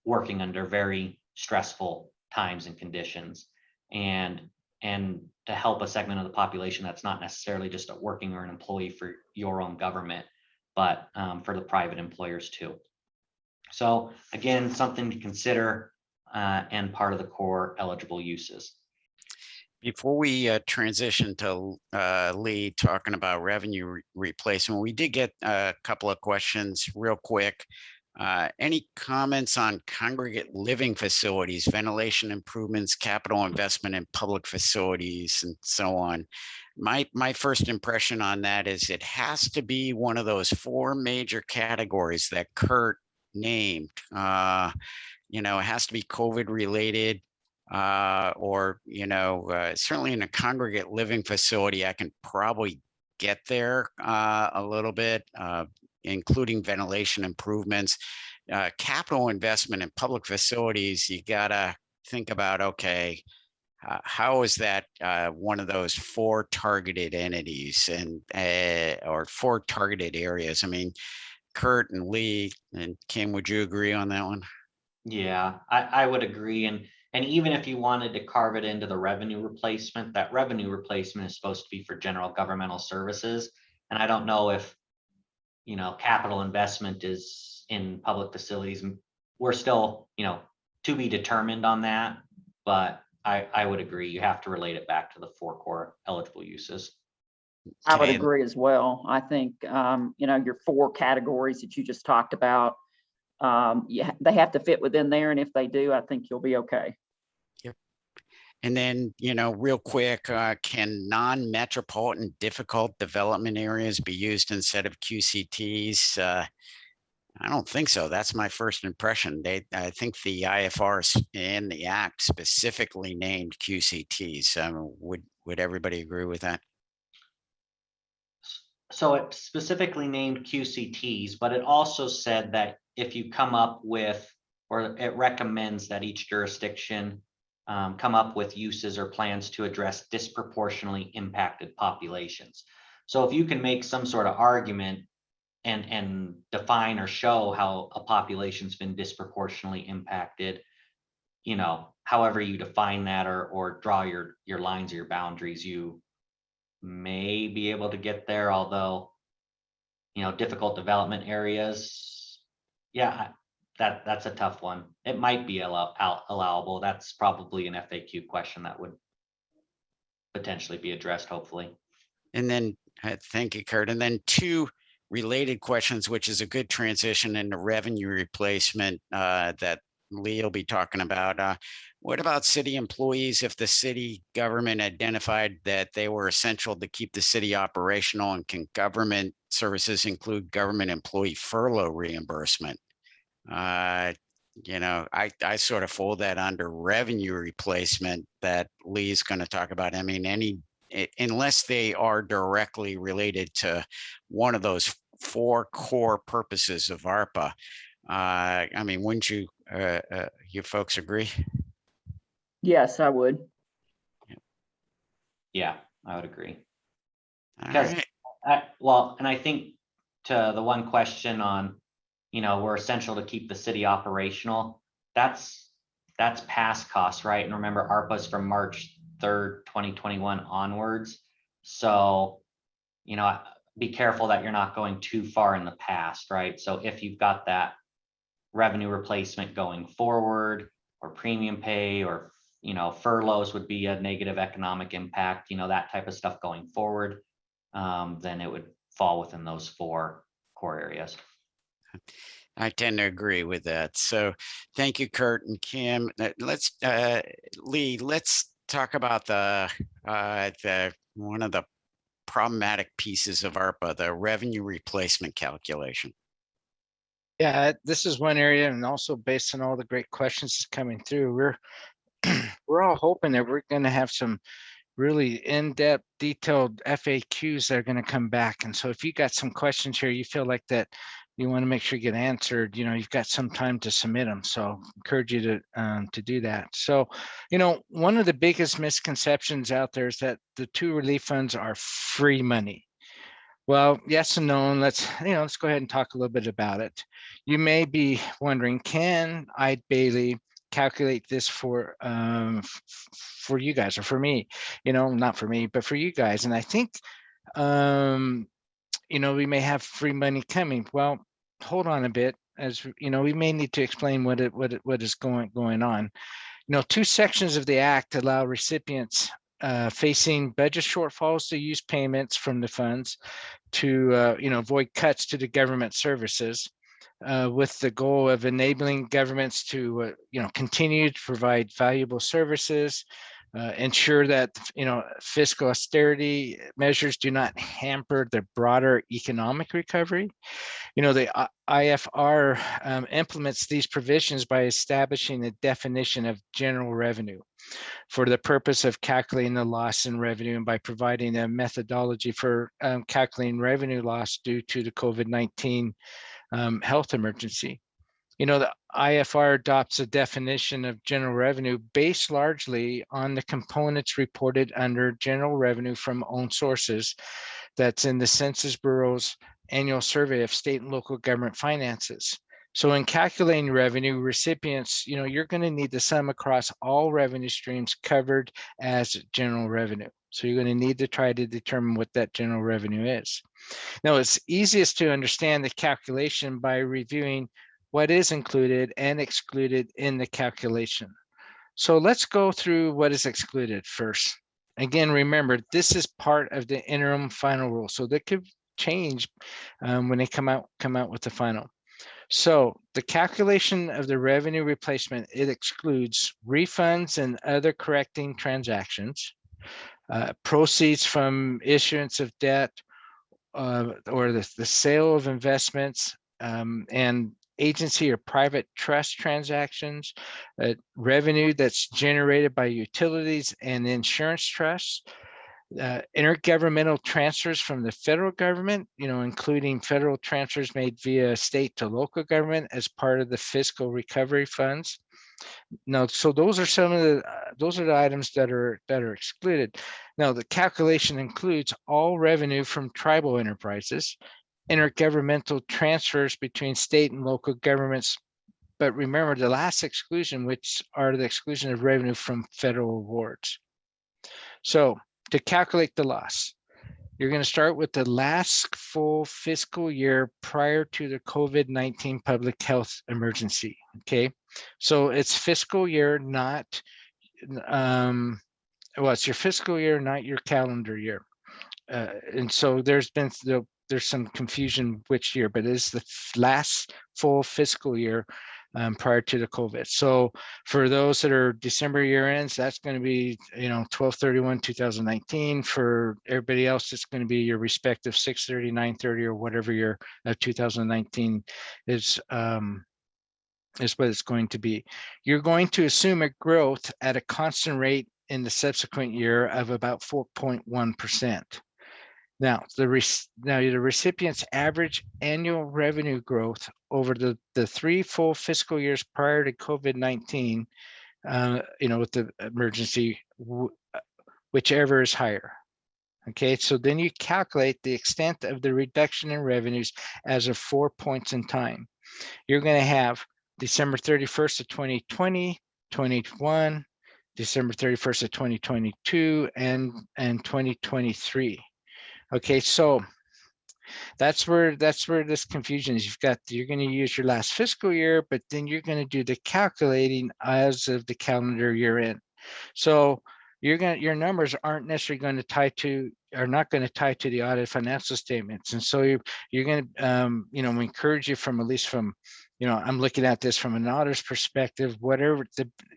Speaker 4: working under very stressful times and conditions, and to help a segment of the population that's not necessarily just a working or an employee for your own government, but for the private employers too. So again, something to consider and part of the core eligible uses.
Speaker 2: Before we transition to Lee talking about revenue replacement, we did get a couple of questions real quick. Any comments on congregate living facilities, ventilation improvements, capital investment in public facilities, and so on? My first impression on that is it has to be one of those four major categories that Kurt named. It has to be COVID related. Or certainly in a congregate living facility, I can probably get there a little bit, including ventilation improvements. Capital investment in public facilities, you gotta think about, okay, how is that one of those four targeted entities and or four targeted areas? I mean, Kurt and Lee and Kim, would you agree on that one?
Speaker 4: Yeah, I would agree. And even if you wanted to carve it into the revenue replacement, that revenue replacement is supposed to be for general governmental services. And I don't know if, capital investment is in public facilities. We're still, to be determined on that. But I would agree. You have to relate it back to the four core eligible uses.
Speaker 5: I would
Speaker 2: Okay.
Speaker 5: agree as well. I think, your four categories that you just talked about, they have to fit within there. And if they do, I think you'll be okay.
Speaker 2: Yep. And then, real quick, can non-metropolitan difficult development areas be used instead of QCTs? I don't think so. That's my first impression. I think the IFRs and the Act specifically named QCTs. Would everybody agree with that?
Speaker 4: So it specifically named QCTs, but it also said that if you come up with, or it recommends that each jurisdiction come up with uses or plans to address disproportionately impacted populations. So if you can make some sort of argument and define or show how a population's been disproportionately impacted, however you define that or draw your lines or your boundaries, you may be able to get there. Although, difficult development areas. Yeah, that's a tough one. It might be allowable. That's probably an FAQ question that would potentially be addressed, hopefully.
Speaker 2: And then, thank you, Kurt. And then two related questions, which is a good transition into revenue replacement that Lee will be talking about. What about city employees if the city government identified that they were essential to keep the city operational, and can government services include government employee furlough reimbursement? I sort of fold that under revenue replacement that Lee's going to talk about. I mean, unless they are directly related to one of those four core purposes of ARPA. I mean, wouldn't you folks agree?
Speaker 5: Yes, I would.
Speaker 4: Yeah, I would agree.
Speaker 2: All
Speaker 4: Because
Speaker 2: right.
Speaker 4: and I think to the one question on, we're essential to keep the city operational. That's past costs, right? And remember, ARPA's from March 3rd, 2021 onwards. So, be careful that you're not going too far in the past, right? So if you've got that revenue replacement going forward, or premium pay, or furloughs would be a negative economic impact, that type of stuff going forward, then it would fall within those four core areas.
Speaker 2: I tend to agree with that. So thank you, Kurt and Kim. Let's Lee, let's talk about the one of the problematic pieces of ARPA, the revenue replacement calculation.
Speaker 3: Yeah, this is one area, and also based on all the great questions coming through, we're all hoping that we're going to have some really in-depth, detailed FAQs that are going to come back. And so if you got some questions here, you feel like that you want to make sure you get answered, you've got some time to submit them. So encourage you to do that. So, one of the biggest misconceptions out there is that the two relief funds are free money. Well, yes and no, and let's go ahead and talk a little bit about it. You may be wondering, can Eide Bailly calculate this for you guys, or for me? Not for me, but for you guys. And I think we may have free money coming. Well, hold on a bit, as we may need to explain what is going on. Two sections of the Act allow recipients facing budget shortfalls to use payments from the funds to avoid cuts to the government services, with the goal of enabling governments to continue to provide valuable services, ensure that fiscal austerity measures do not hamper the broader economic recovery. The IFR implements these provisions by establishing a definition of general revenue for the purpose of calculating the loss in revenue, and by providing a methodology for calculating revenue loss due to the COVID-19 health emergency. The IFR adopts a definition of general revenue based largely on the components reported under general revenue from own sources that's in the Census Bureau's annual survey of state and local government finances. So in calculating revenue, recipients, you're going to need to sum across all revenue streams covered as general revenue. So you're going to need to try to determine what that general revenue is. Now, it's easiest to understand the calculation by reviewing what is included and excluded in the calculation. So let's go through what is excluded first. Again, remember, this is part of the interim final rule, so that could change when they come out with the final. So the calculation of the revenue replacement, it excludes refunds and other correcting transactions, proceeds from issuance of debt, or the sale of investments, and agency or private trust transactions, revenue that's generated by utilities and insurance trusts, intergovernmental transfers from the federal government, including federal transfers made via state to local government as part of the fiscal recovery funds. Now, so those are the items that are excluded. Now, the calculation includes all revenue from tribal enterprises, intergovernmental transfers between state and local governments. But remember the last exclusion, which are the exclusion of revenue from federal awards. So to calculate the loss, You're going to start with the last full fiscal year prior to the COVID-19 public health emergency. Okay, so it's fiscal year, not well, it's your fiscal year, not your calendar year. And so there's some confusion which year, but it's the last full fiscal year prior to the COVID. So for those that are December year ends, that's going to be 12/31/2019. For everybody else, it's going to be your respective 6/30, 9/30, or whatever year of 2019 is what it's going to be. You're going to assume a growth at a constant rate in the subsequent year of about 4.1%. Now, the recipient's average annual revenue growth over the 3 full fiscal years prior to COVID-19, with the emergency, whichever is higher. Okay, so then you calculate the extent of the reduction in revenues as of 4 points in time. You're going to have December 31st of 2020, 2021, December 31st of 2022, and 2023. Okay, so that's where this confusion is. You're going to use your last fiscal year, but then you're going to do the calculating as of the calendar year end. So your numbers aren't necessarily going to tie to the audit financial statements, and so you're going to we encourage you from, at least from, I'm looking at this from an auditor's perspective, whatever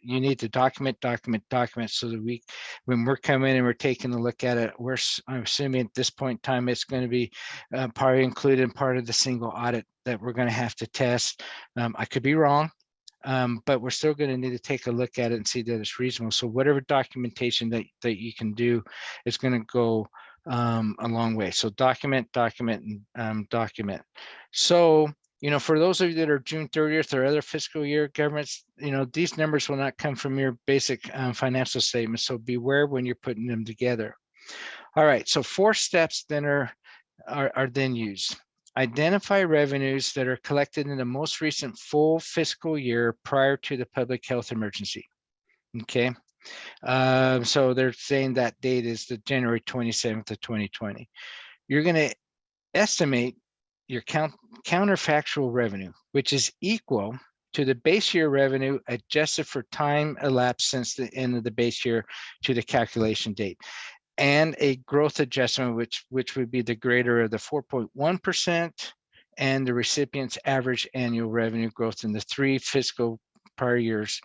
Speaker 3: you need to document, so that when we're coming in and we're taking a look at it, I'm assuming at this point in time, it's going to be probably included in part of the single audit that we're going to have to test. I could be wrong, but we're still going to need to take a look at it and see that it's reasonable. So whatever documentation that you can do is going to go a long way. So document, and document. So, for those of you that are June 30th or other fiscal year governments, these numbers will not come from your basic financial statements. So beware when you're putting them together. All right, so 4 steps then are then used. Identify revenues that are collected in the most recent full fiscal year prior to the public health emergency. Okay, so they're saying that date is the January 27th of 2020. You're going to estimate your counterfactual revenue, which is equal to the base year revenue adjusted for time elapsed since the end of the base year to the calculation date, and a growth adjustment, which would be the greater of the 4.1% and the recipient's average annual revenue growth in the 3 fiscal years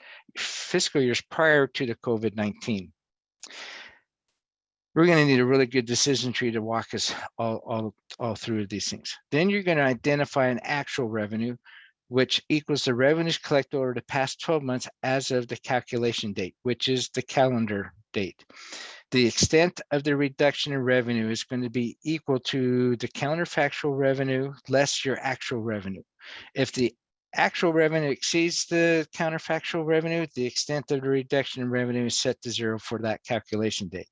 Speaker 3: prior to the COVID-19. We're going to need a really good decision tree to walk us all through these things. Then you're going to identify an actual revenue, which equals the revenues collected over the past 12 months as of the calculation date, which is the calendar date. The extent of the reduction in revenue is going to be equal to the counterfactual revenue less your actual revenue. If the actual revenue exceeds the counterfactual revenue, the extent of the reduction in revenue is set to 0 for that calculation date.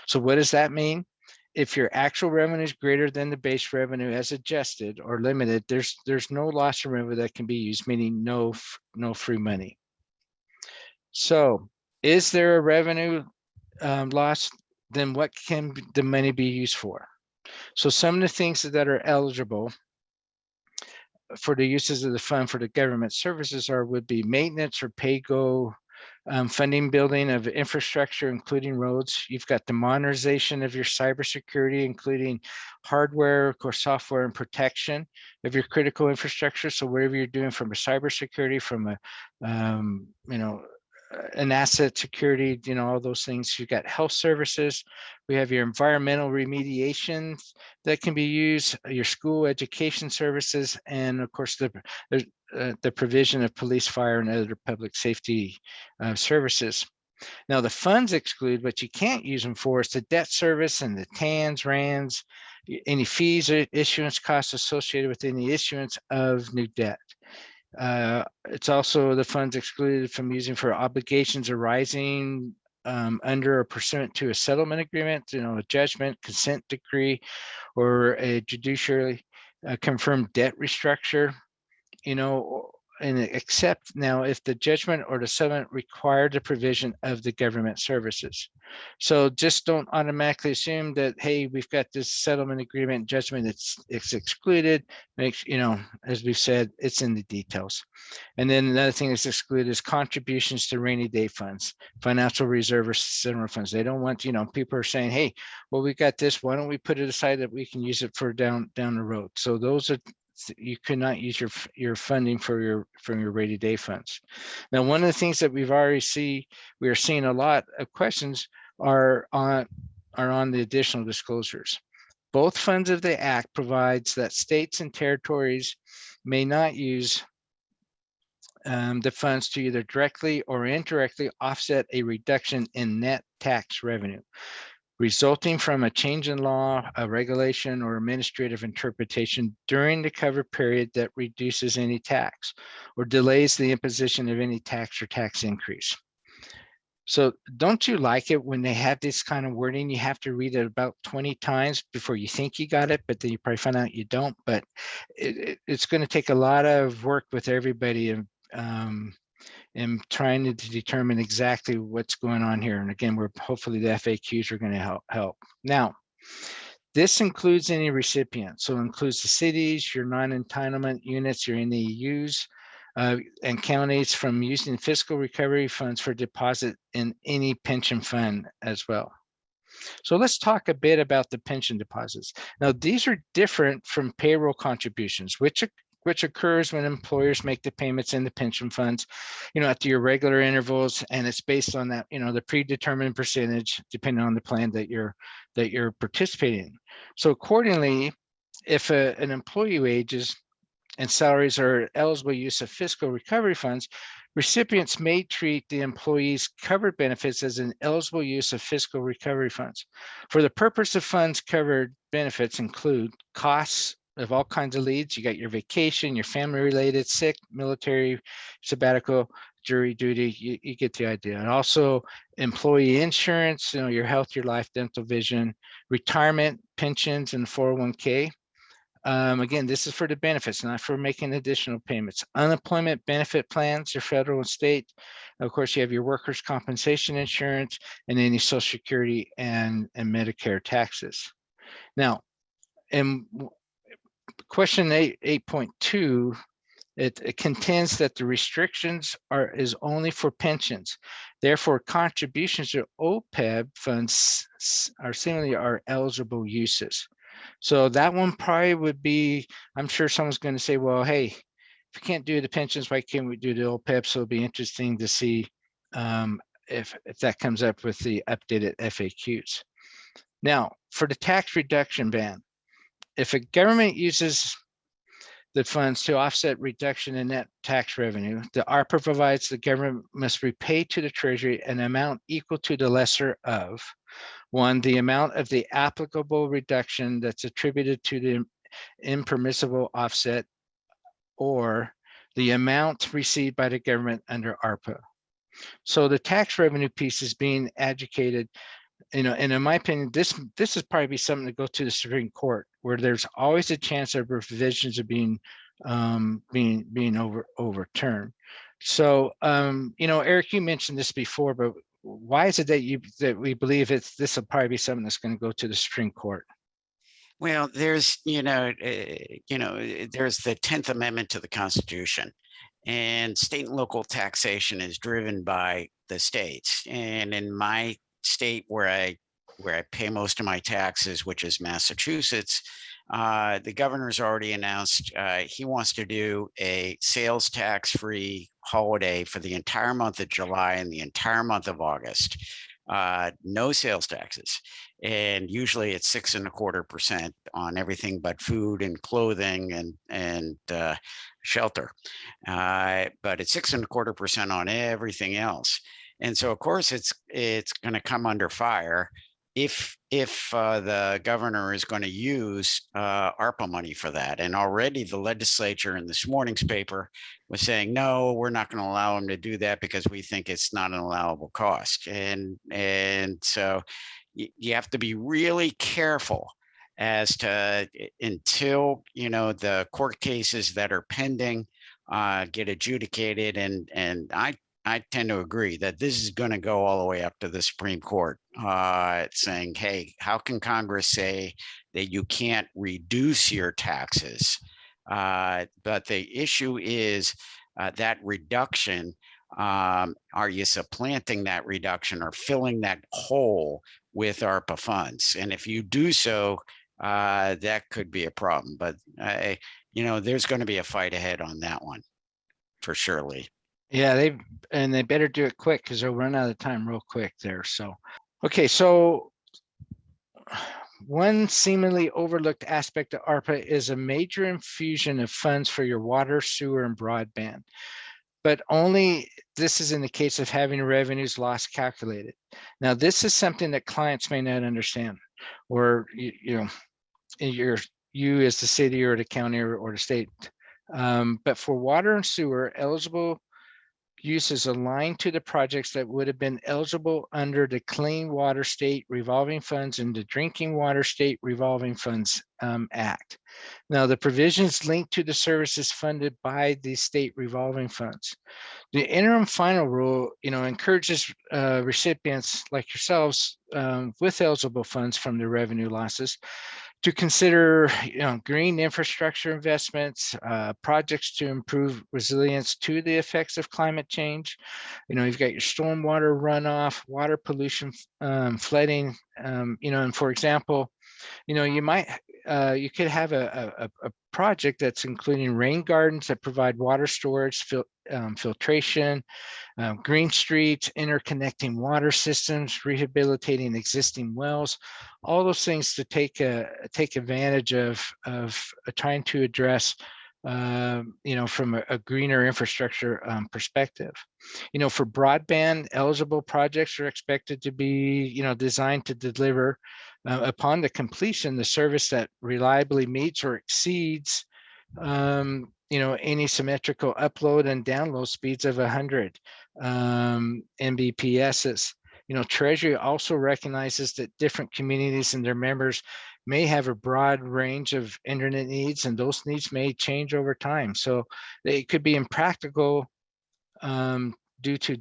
Speaker 3: So what does that mean? If your actual revenue is greater than the base revenue as adjusted or limited, there's no loss of revenue that can be used, meaning no free money. So is there a revenue loss? Then what can the money be used for? So some of the things that are eligible for the uses of the fund for the government services would be maintenance or pay-go, funding building of infrastructure, including roads. You've got the modernization of your cybersecurity, including hardware, of course, software, and protection of your critical infrastructure. So whatever you're doing from a cybersecurity, from a, an asset security, all those things. You've got health services. We have your environmental remediation that can be used, your school education services, and of course the provision of police, fire, and other public safety services. Now the funds exclude, what you can't use them for is the debt service and the TANs, RANs, any fees or issuance costs associated with any issuance of new debt. It's also the funds excluded from using for obligations arising under or pursuant to a settlement agreement, a judgment, consent decree, or a judicially confirmed debt restructure, and except now if the judgment or the settlement require the provision of the government services. So just don't automatically assume that, hey, we've got this settlement agreement judgment, it's excluded. Makes, as we've said, it's in the details. And then another thing that's excluded is contributions to rainy day funds, financial reserve or similar funds. They don't want, people are saying, hey, well, we got this, why don't we put it aside that we can use it for down the road? So those are, you cannot use your funding for your rainy day funds. Now, one of the things that we are seeing a lot of questions are on the additional disclosures. Both funds of the Act provides that states and territories may not use the funds to either directly or indirectly offset a reduction in net tax revenue resulting from a change in law, a regulation, or administrative interpretation during the cover period that reduces any tax or delays the imposition of any tax or tax increase. So don't you like it when they have this kind of wording? You have to read it about 20 times before you think you got it, but then you probably find out you don't. But it's going to take a lot of work with everybody and trying to determine exactly what's going on here. And again, hopefully the FAQs are going to help. Now, this includes any recipient. So it includes the cities, your non-entitlement units, your NEUs, and counties from using fiscal recovery funds for deposit in any pension fund as well. So let's talk a bit about the pension deposits. Now, these are different from payroll contributions, which occurs when employers make the payments in the pension funds, at your regular intervals, and it's based on that, the predetermined percentage, depending on the plan that you're participating in. So accordingly, if an employee wages and salaries are eligible use of fiscal recovery funds, recipients may treat the employee's covered benefits as an eligible use of fiscal recovery funds. For the purpose of funds covered benefits include costs of all kinds of leads. You got your vacation, your family related, sick, military, sabbatical, jury duty, you get the idea. And also employee insurance, your health, your life, dental, vision, retirement, pensions, and 401k. Again, this is for the benefits, not for making additional payments. Unemployment benefit plans, your federal and state. Of course, you have your workers' compensation insurance and any Social Security and Medicare taxes. Now, in question 8.2, it contends that the restrictions is only for pensions. Therefore, contributions to OPEB funds are eligible uses. So that one probably would be, I'm sure someone's going to say, well, hey, if we can't do the pensions, why can't we do the OPEB? So it'll be interesting to see if that comes up with the updated FAQs. Now, for the tax reduction ban, if a government uses the funds to offset reduction in net tax revenue, the ARPA provides the government must repay to the Treasury an amount equal to the lesser of one, the amount of the applicable reduction that's attributed to the impermissible offset, or the amount received by the government under ARPA. So the tax revenue piece is being adjudicated, and in my opinion, this is probably something to go to the Supreme Court, where there's always a chance of provisions of being overturned. So Eric, you mentioned this before, but why is it that we believe this will probably be something that's going to go to the Supreme Court?
Speaker 2: Well, there's there's the 10th Amendment to the Constitution, and state and local taxation is driven by the states. And in my state where I pay most of my taxes, which is Massachusetts, the governor's already announced he wants to do a sales tax-free holiday for the entire month of July and the entire month of August. No sales taxes. And usually it's 6.25% on everything but food and clothing and shelter. But it's 6.25% on everything else. And so, of course, it's going to come under fire if the governor is going to use ARPA money for that. And already the legislature in this morning's paper was saying, no, we're not going to allow him to do that because we think it's not an allowable cost. And so you have to be really careful as to, until the court cases that are pending get adjudicated. And I tend to agree that this is going to go all the way up to the Supreme Court, saying, hey, how can Congress say that you can't reduce your taxes? But the issue is that reduction. Are you supplanting that reduction or filling that hole with ARPA funds? And if you do so, that could be a problem. But, there's going to be a fight ahead on that one for surely.
Speaker 3: Yeah, they better do it quick because they'll run out of time real quick there. So, okay, so one seemingly overlooked aspect of ARPA is a major infusion of funds for your water, sewer, and broadband. But only this is in the case of having revenues loss calculated. Now, this is something that clients may not understand, or you as the city or the county or the state. But for water and sewer, eligible uses aligned to the projects that would have been eligible under the Clean Water State Revolving Funds and the Drinking Water State Revolving Funds Act. Now, the provisions linked to the services funded by the state revolving funds. The interim final rule, encourages recipients like yourselves with eligible funds from the revenue losses to consider green infrastructure investments, projects to improve resilience to the effects of climate change. You've got your stormwater runoff, water pollution, flooding, and for example, you could have a project that's including rain gardens that provide water storage, filtration, green streets, interconnecting water systems, rehabilitating existing wells, all those things to take advantage of trying to address, from a greener infrastructure perspective. For broadband, eligible projects are expected to be, designed to deliver upon the completion the service that reliably meets or exceeds any symmetrical upload and download speeds of 100 Mbps. Treasury also recognizes that different communities and their members may have a broad range of internet needs, and those needs may change over time. So it could be impractical due to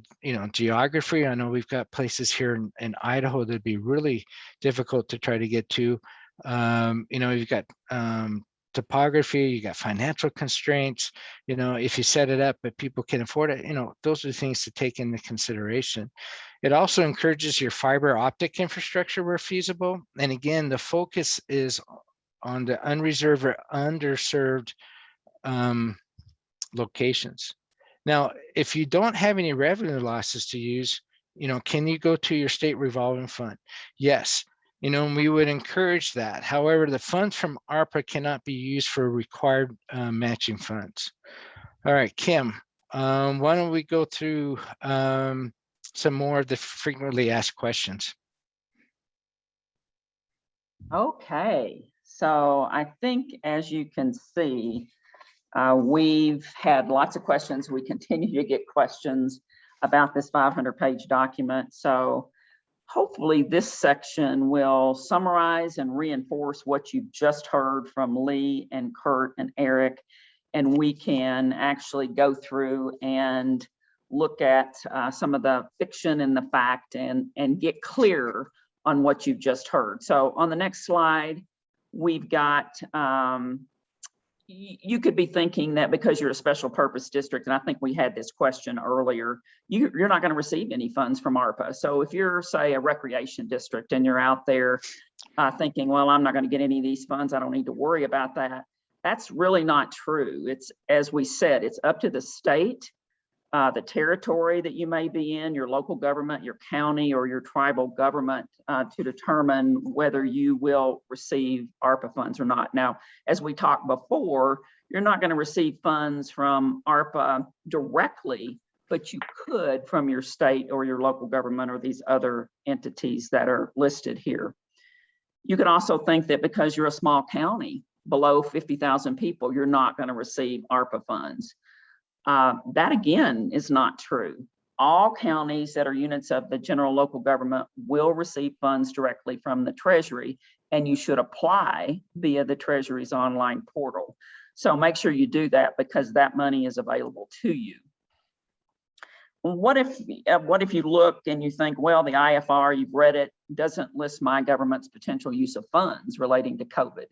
Speaker 3: geography. I know we've got places here in Idaho that'd be really difficult to try to get to. You've got topography, you got financial constraints, if you set it up but people can afford it, those are things to take into consideration. It also encourages your fiber optic infrastructure where feasible. And again, the focus is on the unreserved or underserved locations. Now, if you don't have any revenue losses to use, can you go to your state revolving fund? Yes. And we would encourage that. However, the funds from ARPA cannot be used for required matching funds. All right, Kim, why don't we go through some more of the frequently asked questions?
Speaker 5: Okay, so I think as you can see, we've had lots of questions. We continue to get questions about this 500-page document. So hopefully this section will summarize and reinforce what you've just heard from Lee and Kurt and Eric, and we can actually go through and look at some of the fiction and the fact and get clear on what you've just heard. So on the next slide, we've got, you could be thinking that because you're a special purpose district, and I think we had this question earlier, you're not going to receive any funds from ARPA. So if you're, say, a recreation district and you're out there thinking, well, I'm not going to get any of these funds, I don't need to worry about that. That's really not true. It's, as we said, it's up to the state, the territory that you may be in, your local government, your county, or your tribal government to determine whether you will receive ARPA funds or not. Now, as we talked before, you're not going to receive funds from ARPA directly, but you could from your state or your local government or these other entities that are listed here. You can also think that because you're a small county, below 50,000 people, you're not going to receive ARPA funds. That again is not true. All counties that are units of the general local government will receive funds directly from the Treasury, and you should apply via the Treasury's online portal. So make sure you do that because that money is available to you. What if you look and you think, well, the IFR, you've read it, doesn't list my government's potential use of funds relating to COVID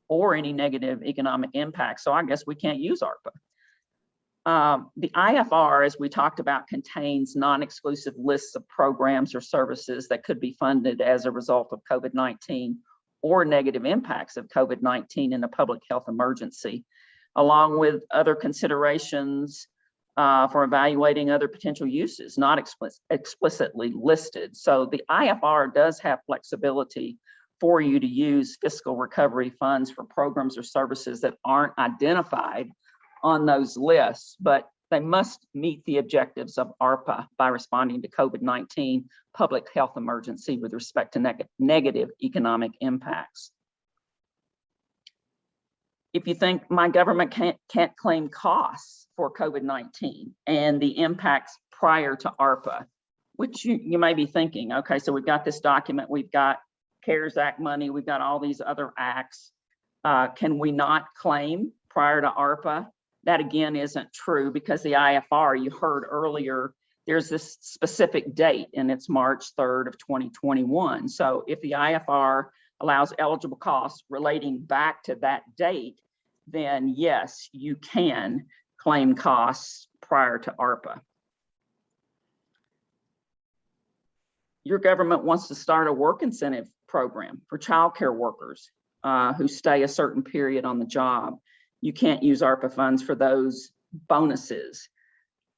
Speaker 5: or any negative economic impact. So I guess we can't use ARPA. The IFR, as we talked about, contains non-exclusive lists of programs or services that could be funded as a result of COVID-19 or negative impacts of COVID-19 in a public health emergency, along with other considerations for evaluating other potential uses, not explicitly listed. So the IFR does have flexibility for you to use fiscal recovery funds for programs or services that aren't identified on those lists, but they must meet the objectives of ARPA by responding to COVID-19 public health emergency with respect to negative economic impacts. If you think my government can't claim costs for COVID-19 and the impacts prior to ARPA, which you may be thinking, okay, so we've got this document, we've got CARES Act money, we've got all these other acts. Can we not claim prior to ARPA? That again isn't true because the IFR, you heard earlier, there's this specific date and it's March 3rd of 2021. So if the IFR allows eligible costs relating back to that date, then yes, you can claim costs prior to ARPA. Your government wants to start a work incentive program for childcare workers who stay a certain period on the job. You can't use ARPA funds for those bonuses.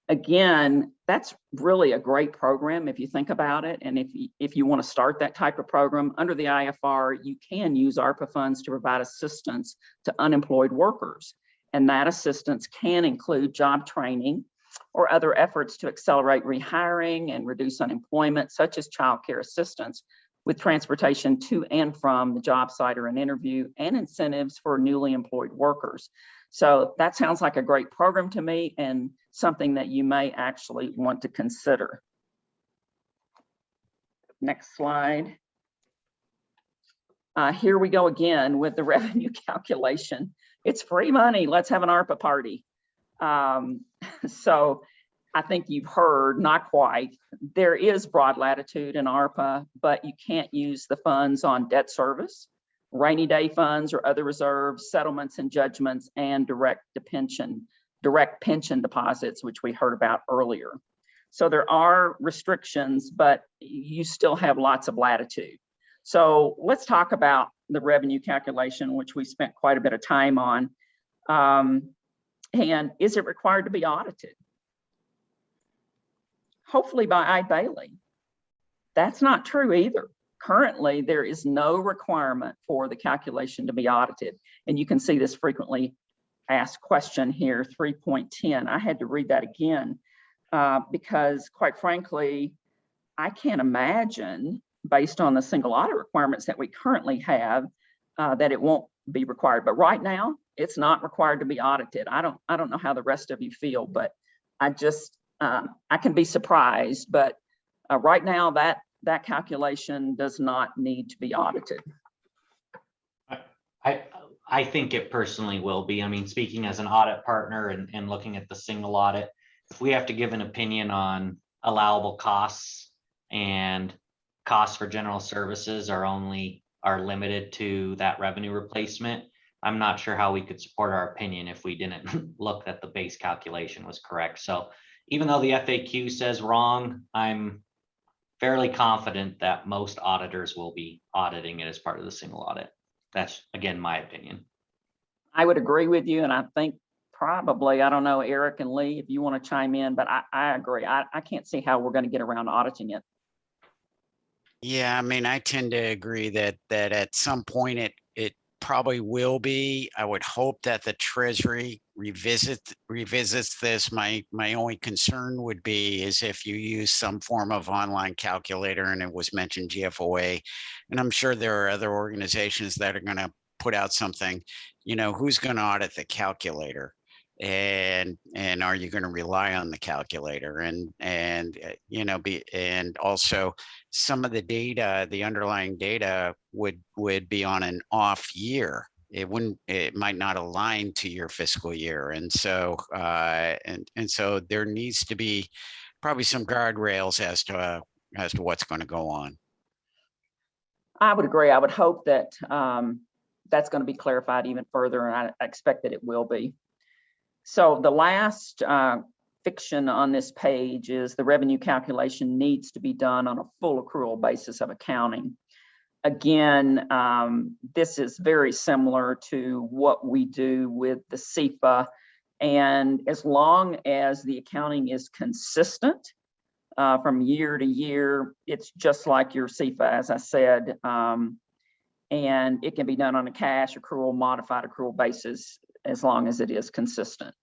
Speaker 5: Again, that's really a great program if you think about it. And if you want to start that type of program under the IFR, you can use ARPA funds to provide assistance to unemployed workers. And that assistance can include job training or other efforts to accelerate rehiring and reduce unemployment, such as childcare assistance with transportation to and from the job site or an interview, and incentives for newly employed workers. So that sounds like a great program to me and something that you may actually want to consider. Next slide. Here we go again with the revenue calculation. It's free money. Let's have an ARPA party. So I think you've heard, not quite, there is broad latitude in ARPA, but you can't use the funds on debt service, rainy day funds or other reserves, settlements and judgments, and direct pension deposits, which we heard about earlier. So there are restrictions, but you still have lots of latitude. So let's talk about the revenue calculation, which we spent quite a bit of time on. And is it required to be audited? Hopefully by Bailey. That's not true either. Currently, there is no requirement for the calculation to be audited. And you can see this frequently asked question here, 3.10. I had to read that again because quite frankly, I can't imagine based on the single audit requirements that we currently have that it won't be required. But right now, it's not required to be audited. I don't know how the rest of you feel, but I just, I can be surprised, but right now that calculation does not need to be audited.
Speaker 4: I think it personally will be. I mean, speaking as an audit partner and looking at the single audit, if we have to give an opinion on allowable costs and costs for general services are limited to that revenue replacement, I'm not sure how we could support our opinion if we didn't look that the base calculation was correct. So even though the FAQ says wrong, I'm fairly confident that most auditors will be auditing it as part of the single audit. That's, again, my opinion.
Speaker 5: I would agree with you. And I think probably, I don't know, Eric and Lee, if you want to chime in, but I agree. I can't see how we're going to get around auditing it.
Speaker 2: Yeah, I mean, I tend to agree that at some point it probably will be. I would hope that the Treasury revisits this. My only concern would be is if you use some form of online calculator, and it was mentioned GFOA, and I'm sure there are other organizations that are going to put out something, you know, who's going to audit the calculator? And are you going to rely on the calculator and you know, and also some of the data, the underlying data would be on an off year. it might not align to your fiscal year. And so, and so there needs to be probably some guardrails as to what's going to go on.
Speaker 5: I would agree. I would hope that that's going to be clarified even further, and I expect that it will be. So the last fiction on this page is the revenue calculation needs to be done on a full accrual basis of accounting. Again, this is very similar to what we do with the CFA. And as long as the accounting is consistent from year to year, it's just like your CFA, as I said, and it can be done on a cash accrual, modified accrual basis, as long as it is consistent.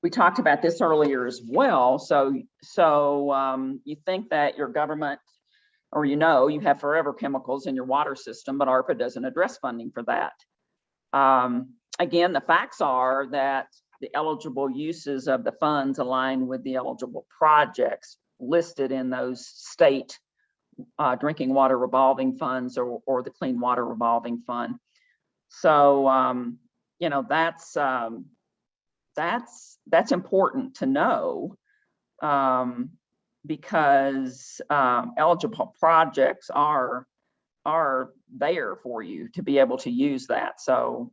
Speaker 5: We talked about this earlier as well. So you think that your government, or you have forever chemicals in your water system, but ARPA doesn't address funding for that. Again, the facts are that the eligible uses of the funds align with the eligible projects listed in those state drinking water revolving funds or the clean water revolving fund. So that's important to know, because eligible projects are there for you to be able to use that. So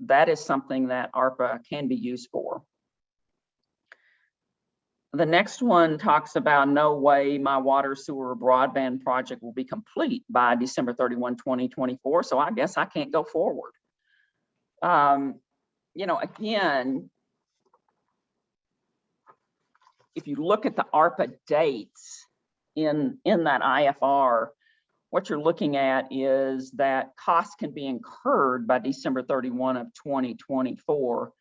Speaker 5: that is something that ARPA can be used for. The next one talks about no way my water, sewer, broadband project will be complete by December 31, 2024. So I guess I can't go forward. Again, if you look at the ARPA dates in that IFR, what you're looking at is that costs can be incurred by December 31 of 2024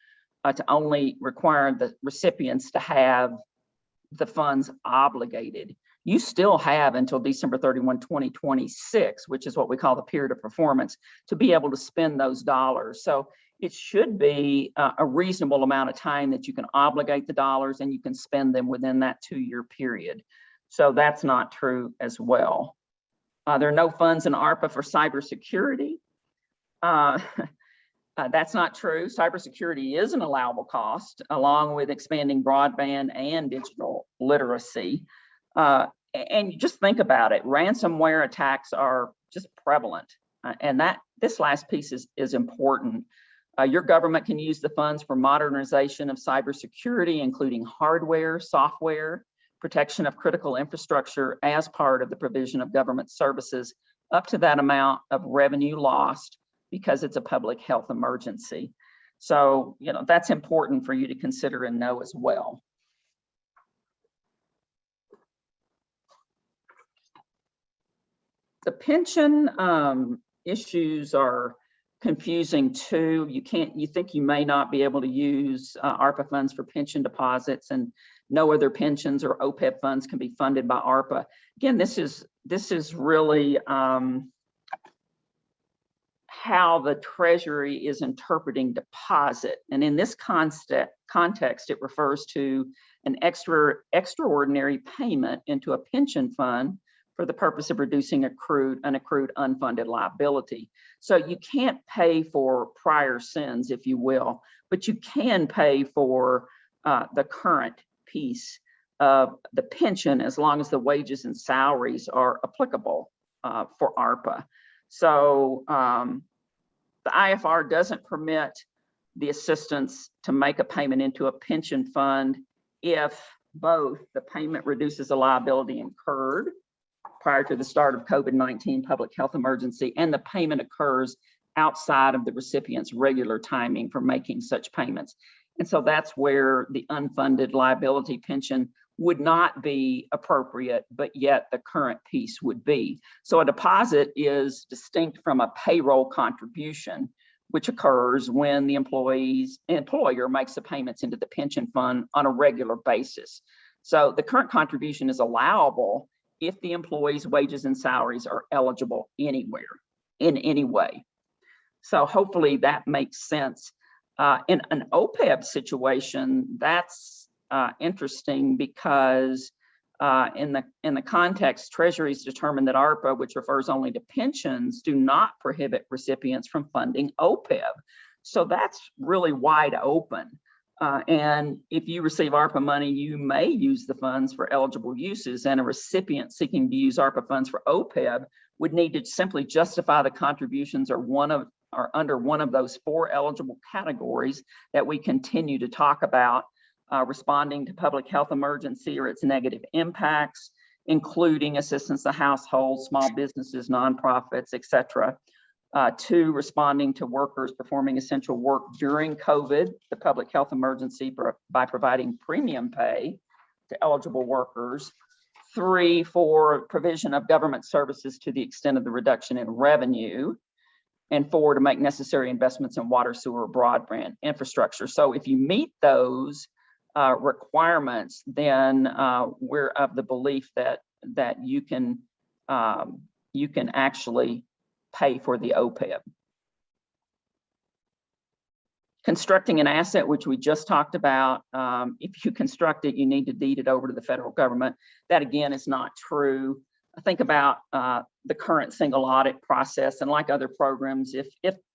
Speaker 5: to only require the recipients to have the funds obligated. You still have until December 31, 2026, which is what we call the period of performance, to be able to spend those dollars. So it should be a reasonable amount of time that you can obligate the dollars and you can spend them within that 2-year period. So that's not true as well. There are no funds in ARPA for cybersecurity. That's not true. Cybersecurity is an allowable cost, along with expanding broadband and digital literacy. And you just think about it, ransomware attacks are just prevalent. And this last piece is important. Your government can use the funds for modernization of cybersecurity, including hardware, software, protection of critical infrastructure as part of the provision of government services up to that amount of revenue lost because it's a public health emergency. So, that's important for you to consider and know as well. The pension issues are confusing too. You think you may not be able to use ARPA funds for pension deposits, and no other pensions or OPEB funds can be funded by ARPA. Again, this is really how the Treasury is interpreting deposit. And in this context, it refers to an extraordinary payment into a pension fund for the purpose of reducing an accrued unfunded liability. So you can't pay for prior sins, if you will, but you can pay for the current piece of the pension as long as the wages and salaries are applicable for ARPA. So the IFR doesn't permit the assistance to make a payment into a pension fund if both the payment reduces a liability incurred prior to the start of COVID-19 public health emergency and the payment occurs outside of the recipient's regular timing for making such payments. And so that's where the unfunded liability pension would not be appropriate, but yet the current piece would be. So a deposit is distinct from a payroll contribution, which occurs when the employer makes the payments into the pension fund on a regular basis. So the current contribution is allowable if the employee's wages and salaries are eligible anywhere, in any way. So hopefully that makes sense. In an OPEB situation, that's interesting because In the context, Treasury's determined that ARPA, which refers only to pensions, do not prohibit recipients from funding OPEB. So that's really wide open. And if you receive ARPA money, you may use the funds for eligible uses, and a recipient seeking to use ARPA funds for OPEB would need to simply justify the contributions or under one of those 4 eligible categories that we continue to talk about, responding to public health emergency or its negative impacts, including assistance to households, small businesses, nonprofits, etc. 2, responding to workers performing essential work during COVID, the public health emergency, by providing premium pay to eligible workers. 3, for provision of government services to the extent of the reduction in revenue. And 4, to make necessary investments in water, sewer, broadband infrastructure. So if you meet those requirements, then we're of the belief that you can actually pay for the OPEB. Constructing an asset, which we just talked about, if you construct it, you need to deed it over to the federal government. That again is not true. Think about the current single audit process, and like other programs, if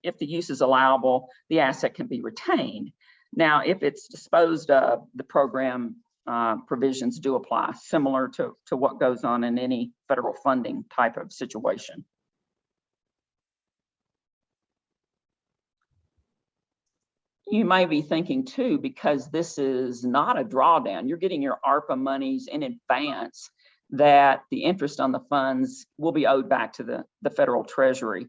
Speaker 5: the use is allowable, the asset can be retained. Now, if it's disposed of, the program provisions do apply, similar to what goes on in any federal funding type of situation. You may be thinking too, because this is not a drawdown, you're getting your ARPA monies in advance, that the interest on the funds will be owed back to the federal treasury.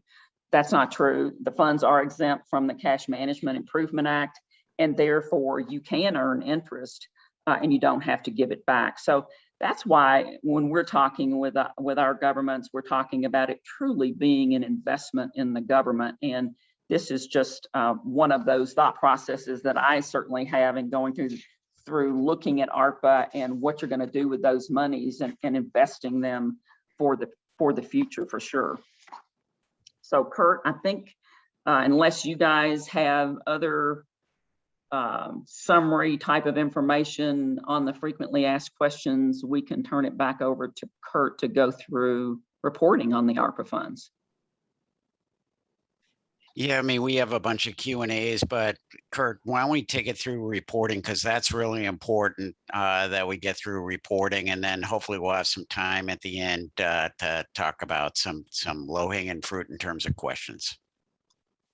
Speaker 5: That's not true. The funds are exempt from the Cash Management Improvement Act, and therefore you can earn interest and you don't have to give it back. So that's why when we're talking with our governments, we're talking about it truly being an investment in the government. And this is just one of those thought processes that I certainly have in going through looking at ARPA and what you're going to do with those monies and investing them for the future, for sure. So Kurt, I think unless you guys have other summary type of information on the frequently asked questions, we can turn it back over to Kurt to go through reporting on the ARPA funds.
Speaker 2: Yeah, I mean, we have a bunch of Q&As, but Kurt, why don't we take it through reporting? Because that's really important that we get through reporting, and then hopefully we'll have some time at the end to talk about some low-hanging fruit in terms of questions.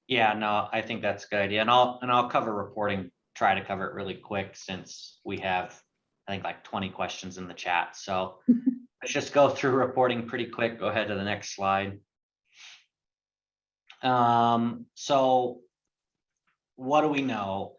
Speaker 4: Yeah, no, I think that's a good idea. And I'll cover reporting, try to cover it really quick since we have, I think, like 20 questions in the chat. So let's just go through reporting pretty quick. Go ahead to the next slide. So what do we know?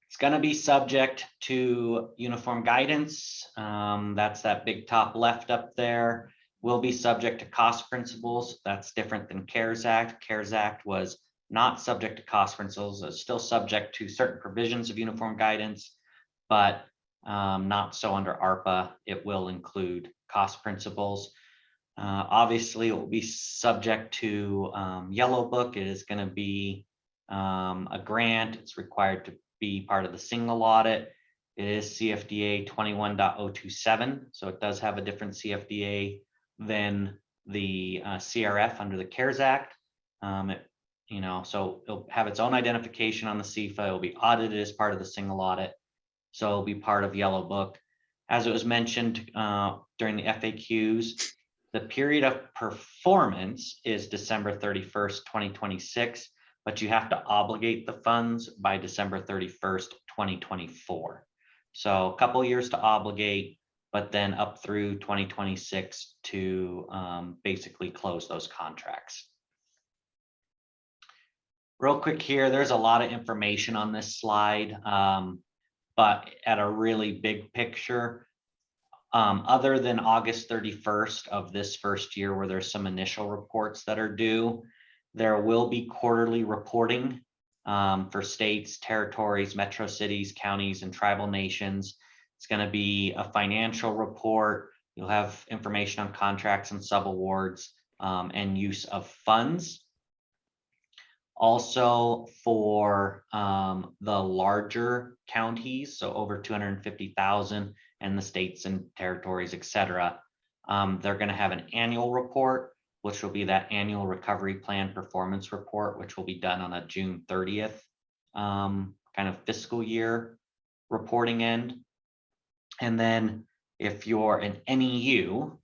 Speaker 4: It's going to be subject to uniform guidance. That's that big top left up there. Will be subject to cost principles. That's different than CARES Act. CARES Act was not subject to cost principles. It's still subject to certain provisions of uniform guidance, but not so under ARPA. It will include cost principles. Obviously, it will be subject to Yellow Book. It is going to be a grant. It's required to be part of the single audit. It is CFDA 21.027, so it does have a different CFDA than the CRF under the CARES Act. So it'll have its own identification on the CFA. It will be audited as part of the single audit, so it'll be part of Yellow Book. As it was mentioned during the FAQs, the period of performance is December 31st, 2026, but you have to obligate the funds by December 31st, 2024. So a couple years to obligate, but then up through 2026 to basically close those contracts. Real quick here, there's a lot of information on this slide, but at a really big picture, other than August 31st of this first year, where there's some initial reports that are due, there will be quarterly reporting for states, territories, metro cities, counties, and tribal nations. It's going to be a financial report. You'll have information on contracts and subawards and use of funds. Also for the larger counties, so over 250,000, and the states and territories, et cetera. They're going to have an annual report, which will be that annual recovery plan performance report, which will be done on a June 30th kind of fiscal year reporting end. And then if you're an NEU,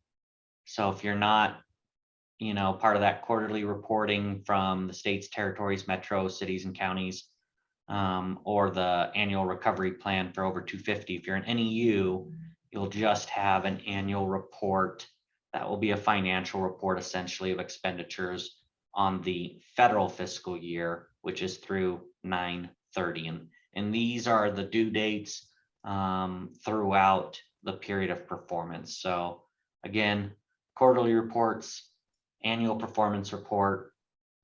Speaker 4: so if you're not, part of that quarterly reporting from the states, territories, metros, cities, and counties, or the annual recovery plan for over 250, if you're an NEU, you'll just have an annual report that will be a financial report essentially of expenditures on the federal fiscal year, which is through 9/30. And these are the due dates throughout the period of performance. So again, quarterly reports, annual performance report,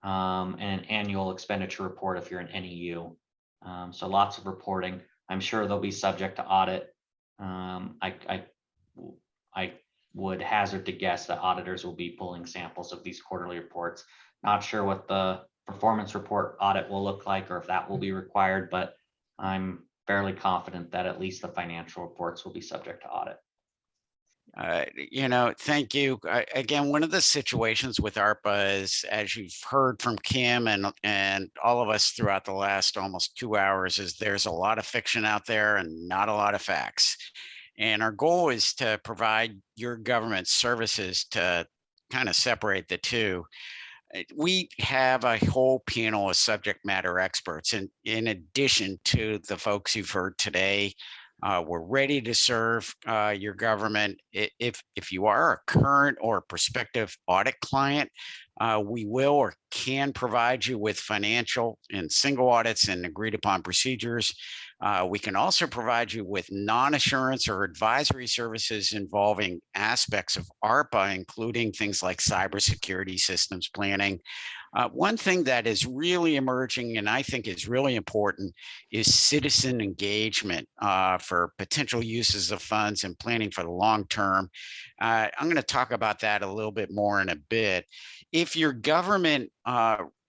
Speaker 4: and an annual expenditure report if you're an NEU. So lots of reporting. I'm sure they'll be subject to audit. I would hazard to guess that auditors will be pulling samples of these quarterly reports. Not sure what the performance report audit will look like or if that will be required, but I'm fairly confident that at least the financial reports will be subject to audit.
Speaker 2: Thank you. Again, one of the situations with ARPA is, as you've heard from Kim and all of us throughout the last almost 2 hours, is there's a lot of fiction out there and not a lot of facts. And our goal is to provide your government services to kind of separate the two. We have a whole panel of subject matter experts, and in addition to the folks you've heard today. We're ready to serve your government. If you are a current or prospective audit client, we will or can provide you with financial and single audits and agreed upon procedures. We can also provide you with non-assurance or advisory services involving aspects of ARPA, including things like cybersecurity systems planning. One thing that is really emerging and I think is really important is citizen engagement for potential uses of funds and planning for the long term. I'm going to talk about that a little bit more in a bit. If your government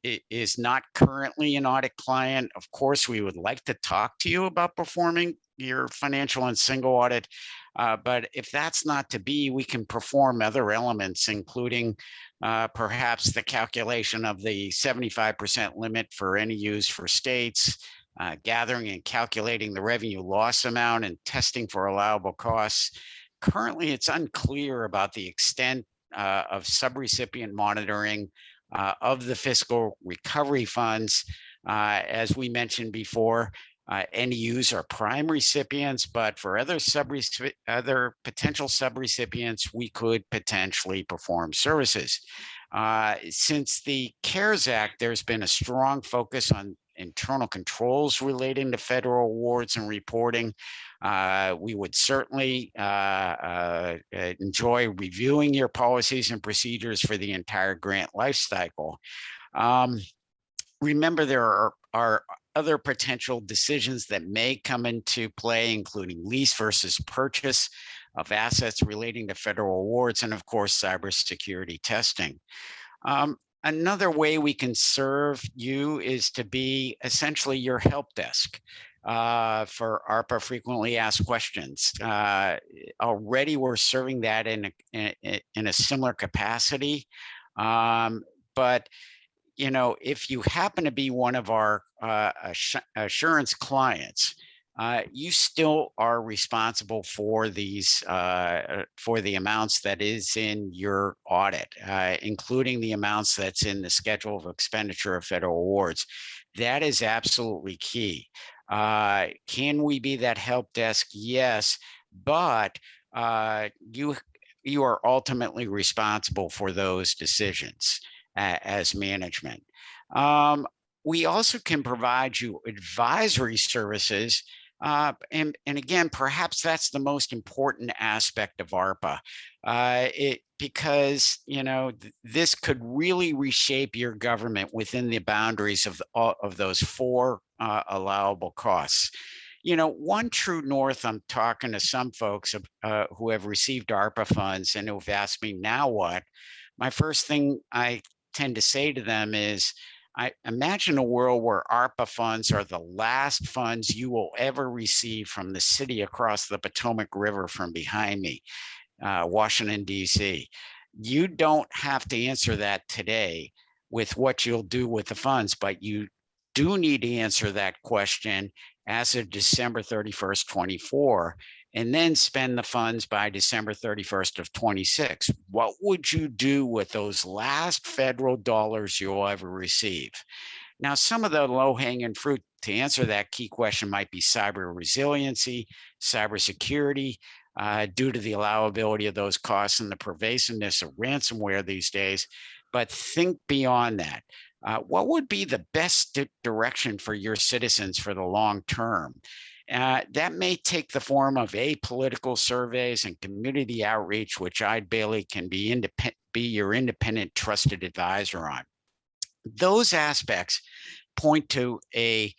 Speaker 2: is not currently an audit client, of course, we would like to talk to you about performing your financial and single audit. But if that's not to be, we can perform other elements, including perhaps the calculation of the 75% limit for NEUs for states, gathering and calculating the revenue loss amount and testing for allowable costs. Currently, it's unclear about the extent of subrecipient monitoring of the fiscal recovery funds. As we mentioned before, NEUs are prime recipients, but for other potential subrecipients, we could potentially perform services. Since the CARES Act, there's been a strong focus on internal controls relating to federal awards and reporting. We would certainly enjoy reviewing your policies and procedures for the entire grant life cycle. Remember, there are other potential decisions that may come into play, including lease versus purchase of assets relating to federal awards, and of course, cybersecurity testing. Another way we can serve you is to be essentially your help desk for ARPA frequently asked questions. Already we're serving that in a similar capacity, but if you happen to be one of our assurance clients, you still are responsible for these for the amounts that is in your audit, including the amounts that's in the schedule of expenditure of federal awards. That is absolutely key. Can we be that help desk? Yes, but you are ultimately responsible for those decisions as management. We also can provide you advisory services. And again, perhaps that's the most important aspect of ARPA, because this could really reshape your government within the boundaries of those 4 allowable costs. One true north, I'm talking to some folks who have received ARPA funds and who've asked me, now what? My first thing I tend to say to them is, I imagine a world where ARPA funds are the last funds you will ever receive from the city across the Potomac River from behind me, Washington, D.C. You don't have to answer that today with what you'll do with the funds, but you do need to answer that question as of December 31st, 24, and then spend the funds by December 31st of 26. What would you do with those last federal dollars you'll ever receive? Now, some of the low-hanging fruit to answer that key question might be cyber resiliency, cybersecurity, due to the allowability of those costs and the pervasiveness of ransomware these days. But think beyond that. What would be the best direction for your citizens for the long term? That may take the form of apolitical surveys and community outreach, which Bailey can be your independent trusted advisor on. Those aspects point to a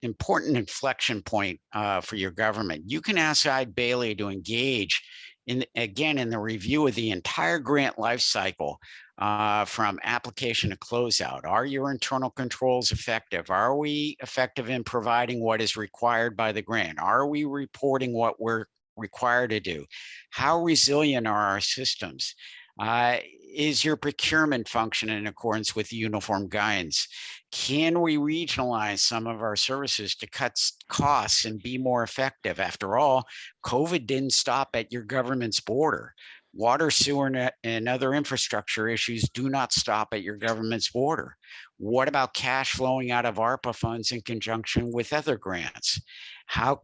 Speaker 2: important inflection point for your government. You can ask Bailey to engage in the review of the entire grant life cycle, from application to closeout. Are your internal controls effective? Are we effective in providing what is required by the grant? Are we reporting what we're required to do? How resilient are our systems? Is your procurement function in accordance with uniform guidance? Can we regionalize some of our services to cut costs and be more effective? After all, COVID didn't stop at your government's border. Water, sewer, and other infrastructure issues do not stop at your government's border. What about cash flowing out of ARPA funds in conjunction with other grants? How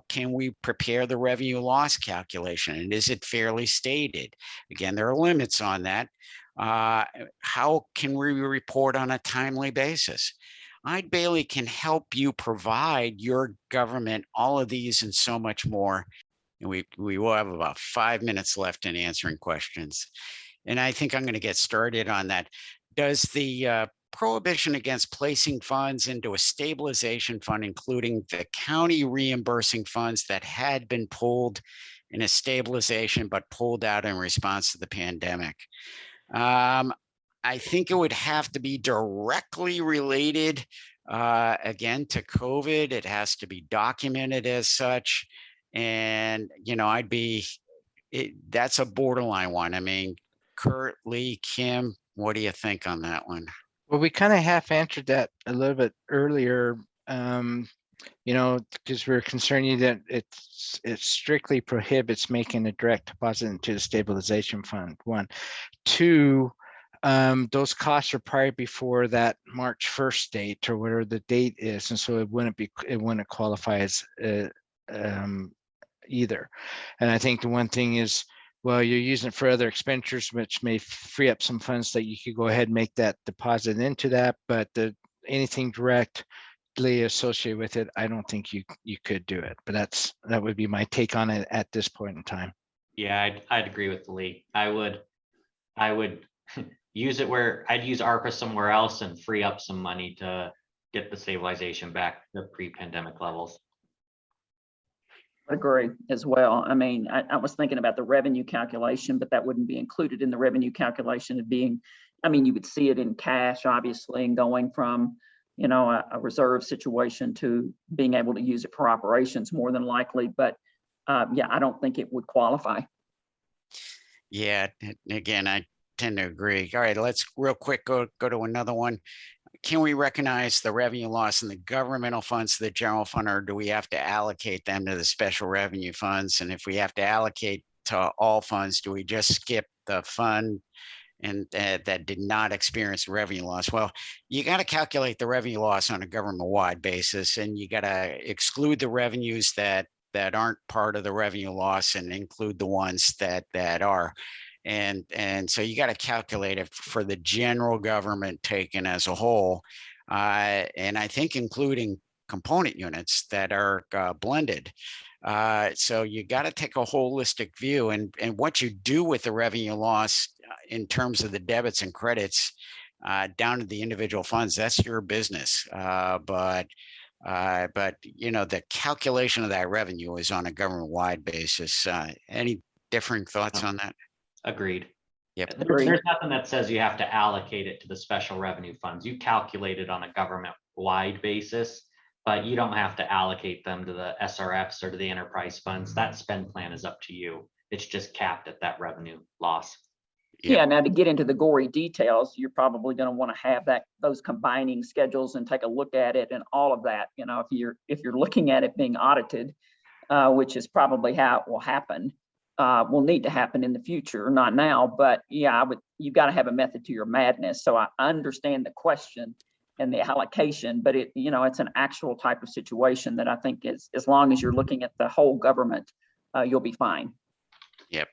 Speaker 2: can we prepare the revenue loss calculation? And is it fairly stated? Again, there are limits on that. How can we report on a timely basis? Bailey can help you provide your government all of these and so much more. And we will have about 5 minutes left in answering questions. And I think I'm going to get started on that. Does the prohibition against placing funds into a stabilization fund, including the county reimbursing funds that had been pulled in a stabilization but pulled out in response to the pandemic? I think it would have to be directly related, again, to COVID. It has to be documented as such. And, that's a borderline one. I mean, Kurt, Lee, Kim, what do you think on that one?
Speaker 3: Well, we kind of half answered that a little bit earlier, because we're concerned that it strictly prohibits making a direct deposit into the stabilization fund. 1, 2, those costs are probably before that March 1st date or whatever the date is, and so it wouldn't qualify as either. And I think the one thing is, well, you're using it for other expenditures, which may free up some funds that you could go ahead and make that deposit into that, but anything directly associated with it, I don't think you could do it. But that would be my take on it at this point in time.
Speaker 4: Yeah, I'd agree with Lee. I would use it where I'd use ARPA somewhere else and free up some money to get the stabilization back to pre-pandemic levels.
Speaker 5: I agree as well. I mean, I was thinking about the revenue calculation, but that wouldn't be included in the revenue calculation of being, you would see it in cash, obviously, and going from, a reserve situation to being able to use it for operations more than likely. But yeah, I don't think it would qualify.
Speaker 2: Yeah, again, I tend to agree. All right, let's real quick go to another one. Can we recognize the revenue loss in the governmental funds to the general fund, or do we have to allocate them to the special revenue funds? And if we have to allocate to all funds, do we just skip the fund and that did not experience revenue loss? Well, you got to calculate the revenue loss on a government-wide basis, and you got to exclude the revenues that aren't part of the revenue loss and include the ones that are. And so you got to calculate it for the general government taken as a whole. And I think including component units that are blended. So you got to take a holistic view, and what you do with the revenue loss in terms of the debits and credits down to the individual funds, that's your business. But the calculation of that revenue is on a government-wide basis. Any differing thoughts on that?
Speaker 4: Agreed.
Speaker 2: Yep.
Speaker 5: Agreed.
Speaker 4: There's nothing that says you have to allocate it to the special revenue funds. You calculate it on a government-wide basis, but you don't have to allocate them to the SRFs or to the enterprise funds. That spend plan is up to you. It's just capped at that revenue loss.
Speaker 2: Yep.
Speaker 5: Yeah, now to get into the gory details, you're probably going to want to have those combining schedules and take a look at it and all of that. You know, if you're looking at it being audited, which is probably how it will happen, will need to happen in the future, not now. But yeah, you've got to have a method to your madness. So I understand the question and the allocation, but it's an actual type of situation that I think is, as long as you're looking at the whole government, you'll be fine.
Speaker 2: Yep.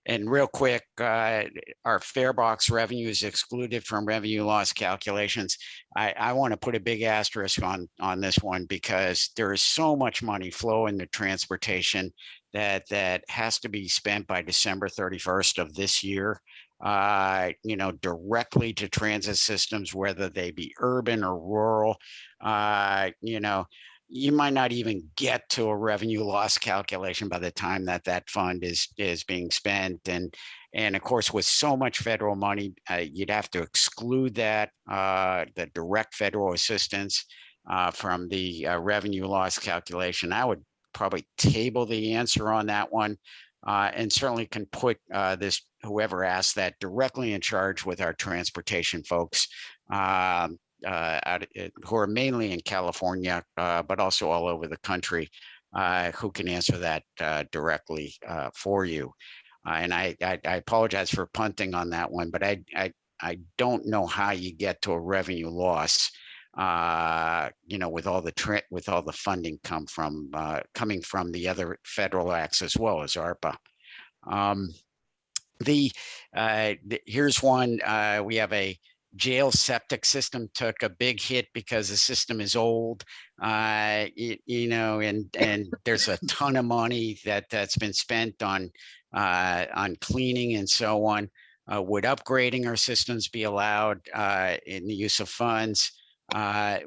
Speaker 2: And real quick, our fare box revenue is excluded from revenue loss calculations. I want to put a big asterisk on this one, because there is so much money flowing to transportation that has to be spent by December 31st of this year, directly to transit systems, whether they be urban or rural. You might not even get to a revenue loss calculation by the time that fund is being spent. And of course, with so much federal money, you'd have to exclude that, the direct federal assistance from the revenue loss calculation. I would probably table the answer on that one, and certainly can put whoever asked that directly in charge with our transportation folks, who are mainly in California, but also all over the country, who can answer that directly for you. And I apologize for punting on that one, but I don't know how you get to a revenue loss, with all the funding coming from the other federal acts as well as ARPA. Here's one. We have a jail septic system took a big hit because the system is old, and there's a ton of money that's been spent on cleaning and so on. Would upgrading our systems be allowed in the use of funds?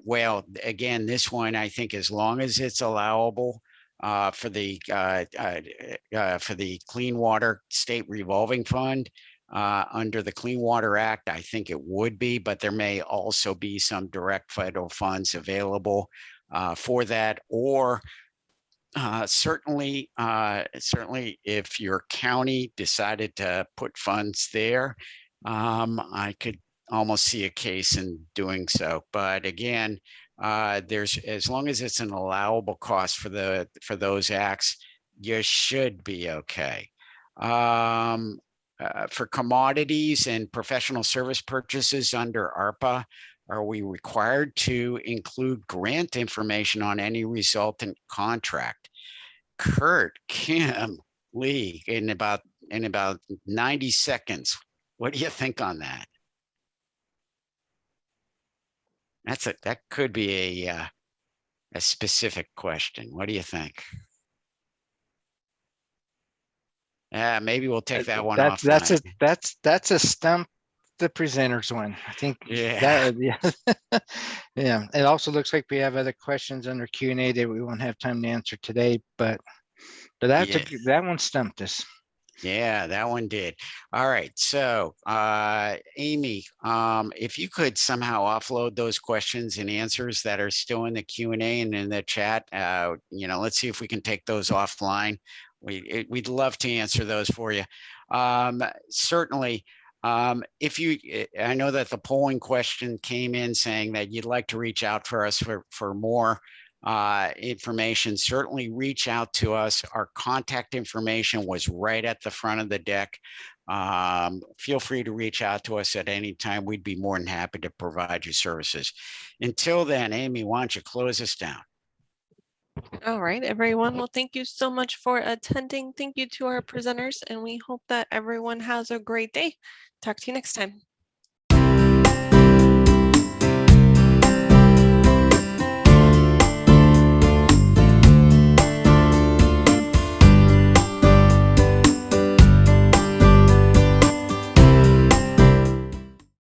Speaker 2: Well, again, this one, I think, as long as it's allowable for the Clean Water State Revolving Fund, under the Clean Water Act, I think it would be, but there may also be some direct federal funds available for that. Or certainly if your county decided to put funds there, I could almost see a case in doing so. But again, as long as it's an allowable cost for those acts, you should be okay. For commodities and professional service purchases under ARPA, are we required to include grant information on any resultant contract? Kurt, Kim, Lee, in about 90 seconds, what do you think on that? That could be a specific question. What do you think? Maybe we'll take that one off.
Speaker 3: That's a stump the presenters one. I think.
Speaker 2: Yeah.
Speaker 3: Yeah. It also looks like we have other questions under Q&A that we won't have time to answer today, but that one stumped us.
Speaker 2: Yeah, that one did. All right. So, Amy, if you could somehow offload those questions and answers that are still in the Q&A and in the chat, let's see if we can take those offline. We'd love to answer those for you. Certainly, I know that the polling question came in saying that you'd like to reach out for us for more information. Certainly reach out to us. Our contact information was right at the front of the deck. Feel free to reach out to us at any time. We'd be more than happy to provide you services. Until then, Amy, why don't you close us down?
Speaker 1: All right, everyone. Well, thank you so much for attending. Thank you to our presenters, and we hope that everyone has a great day. Talk to you next time.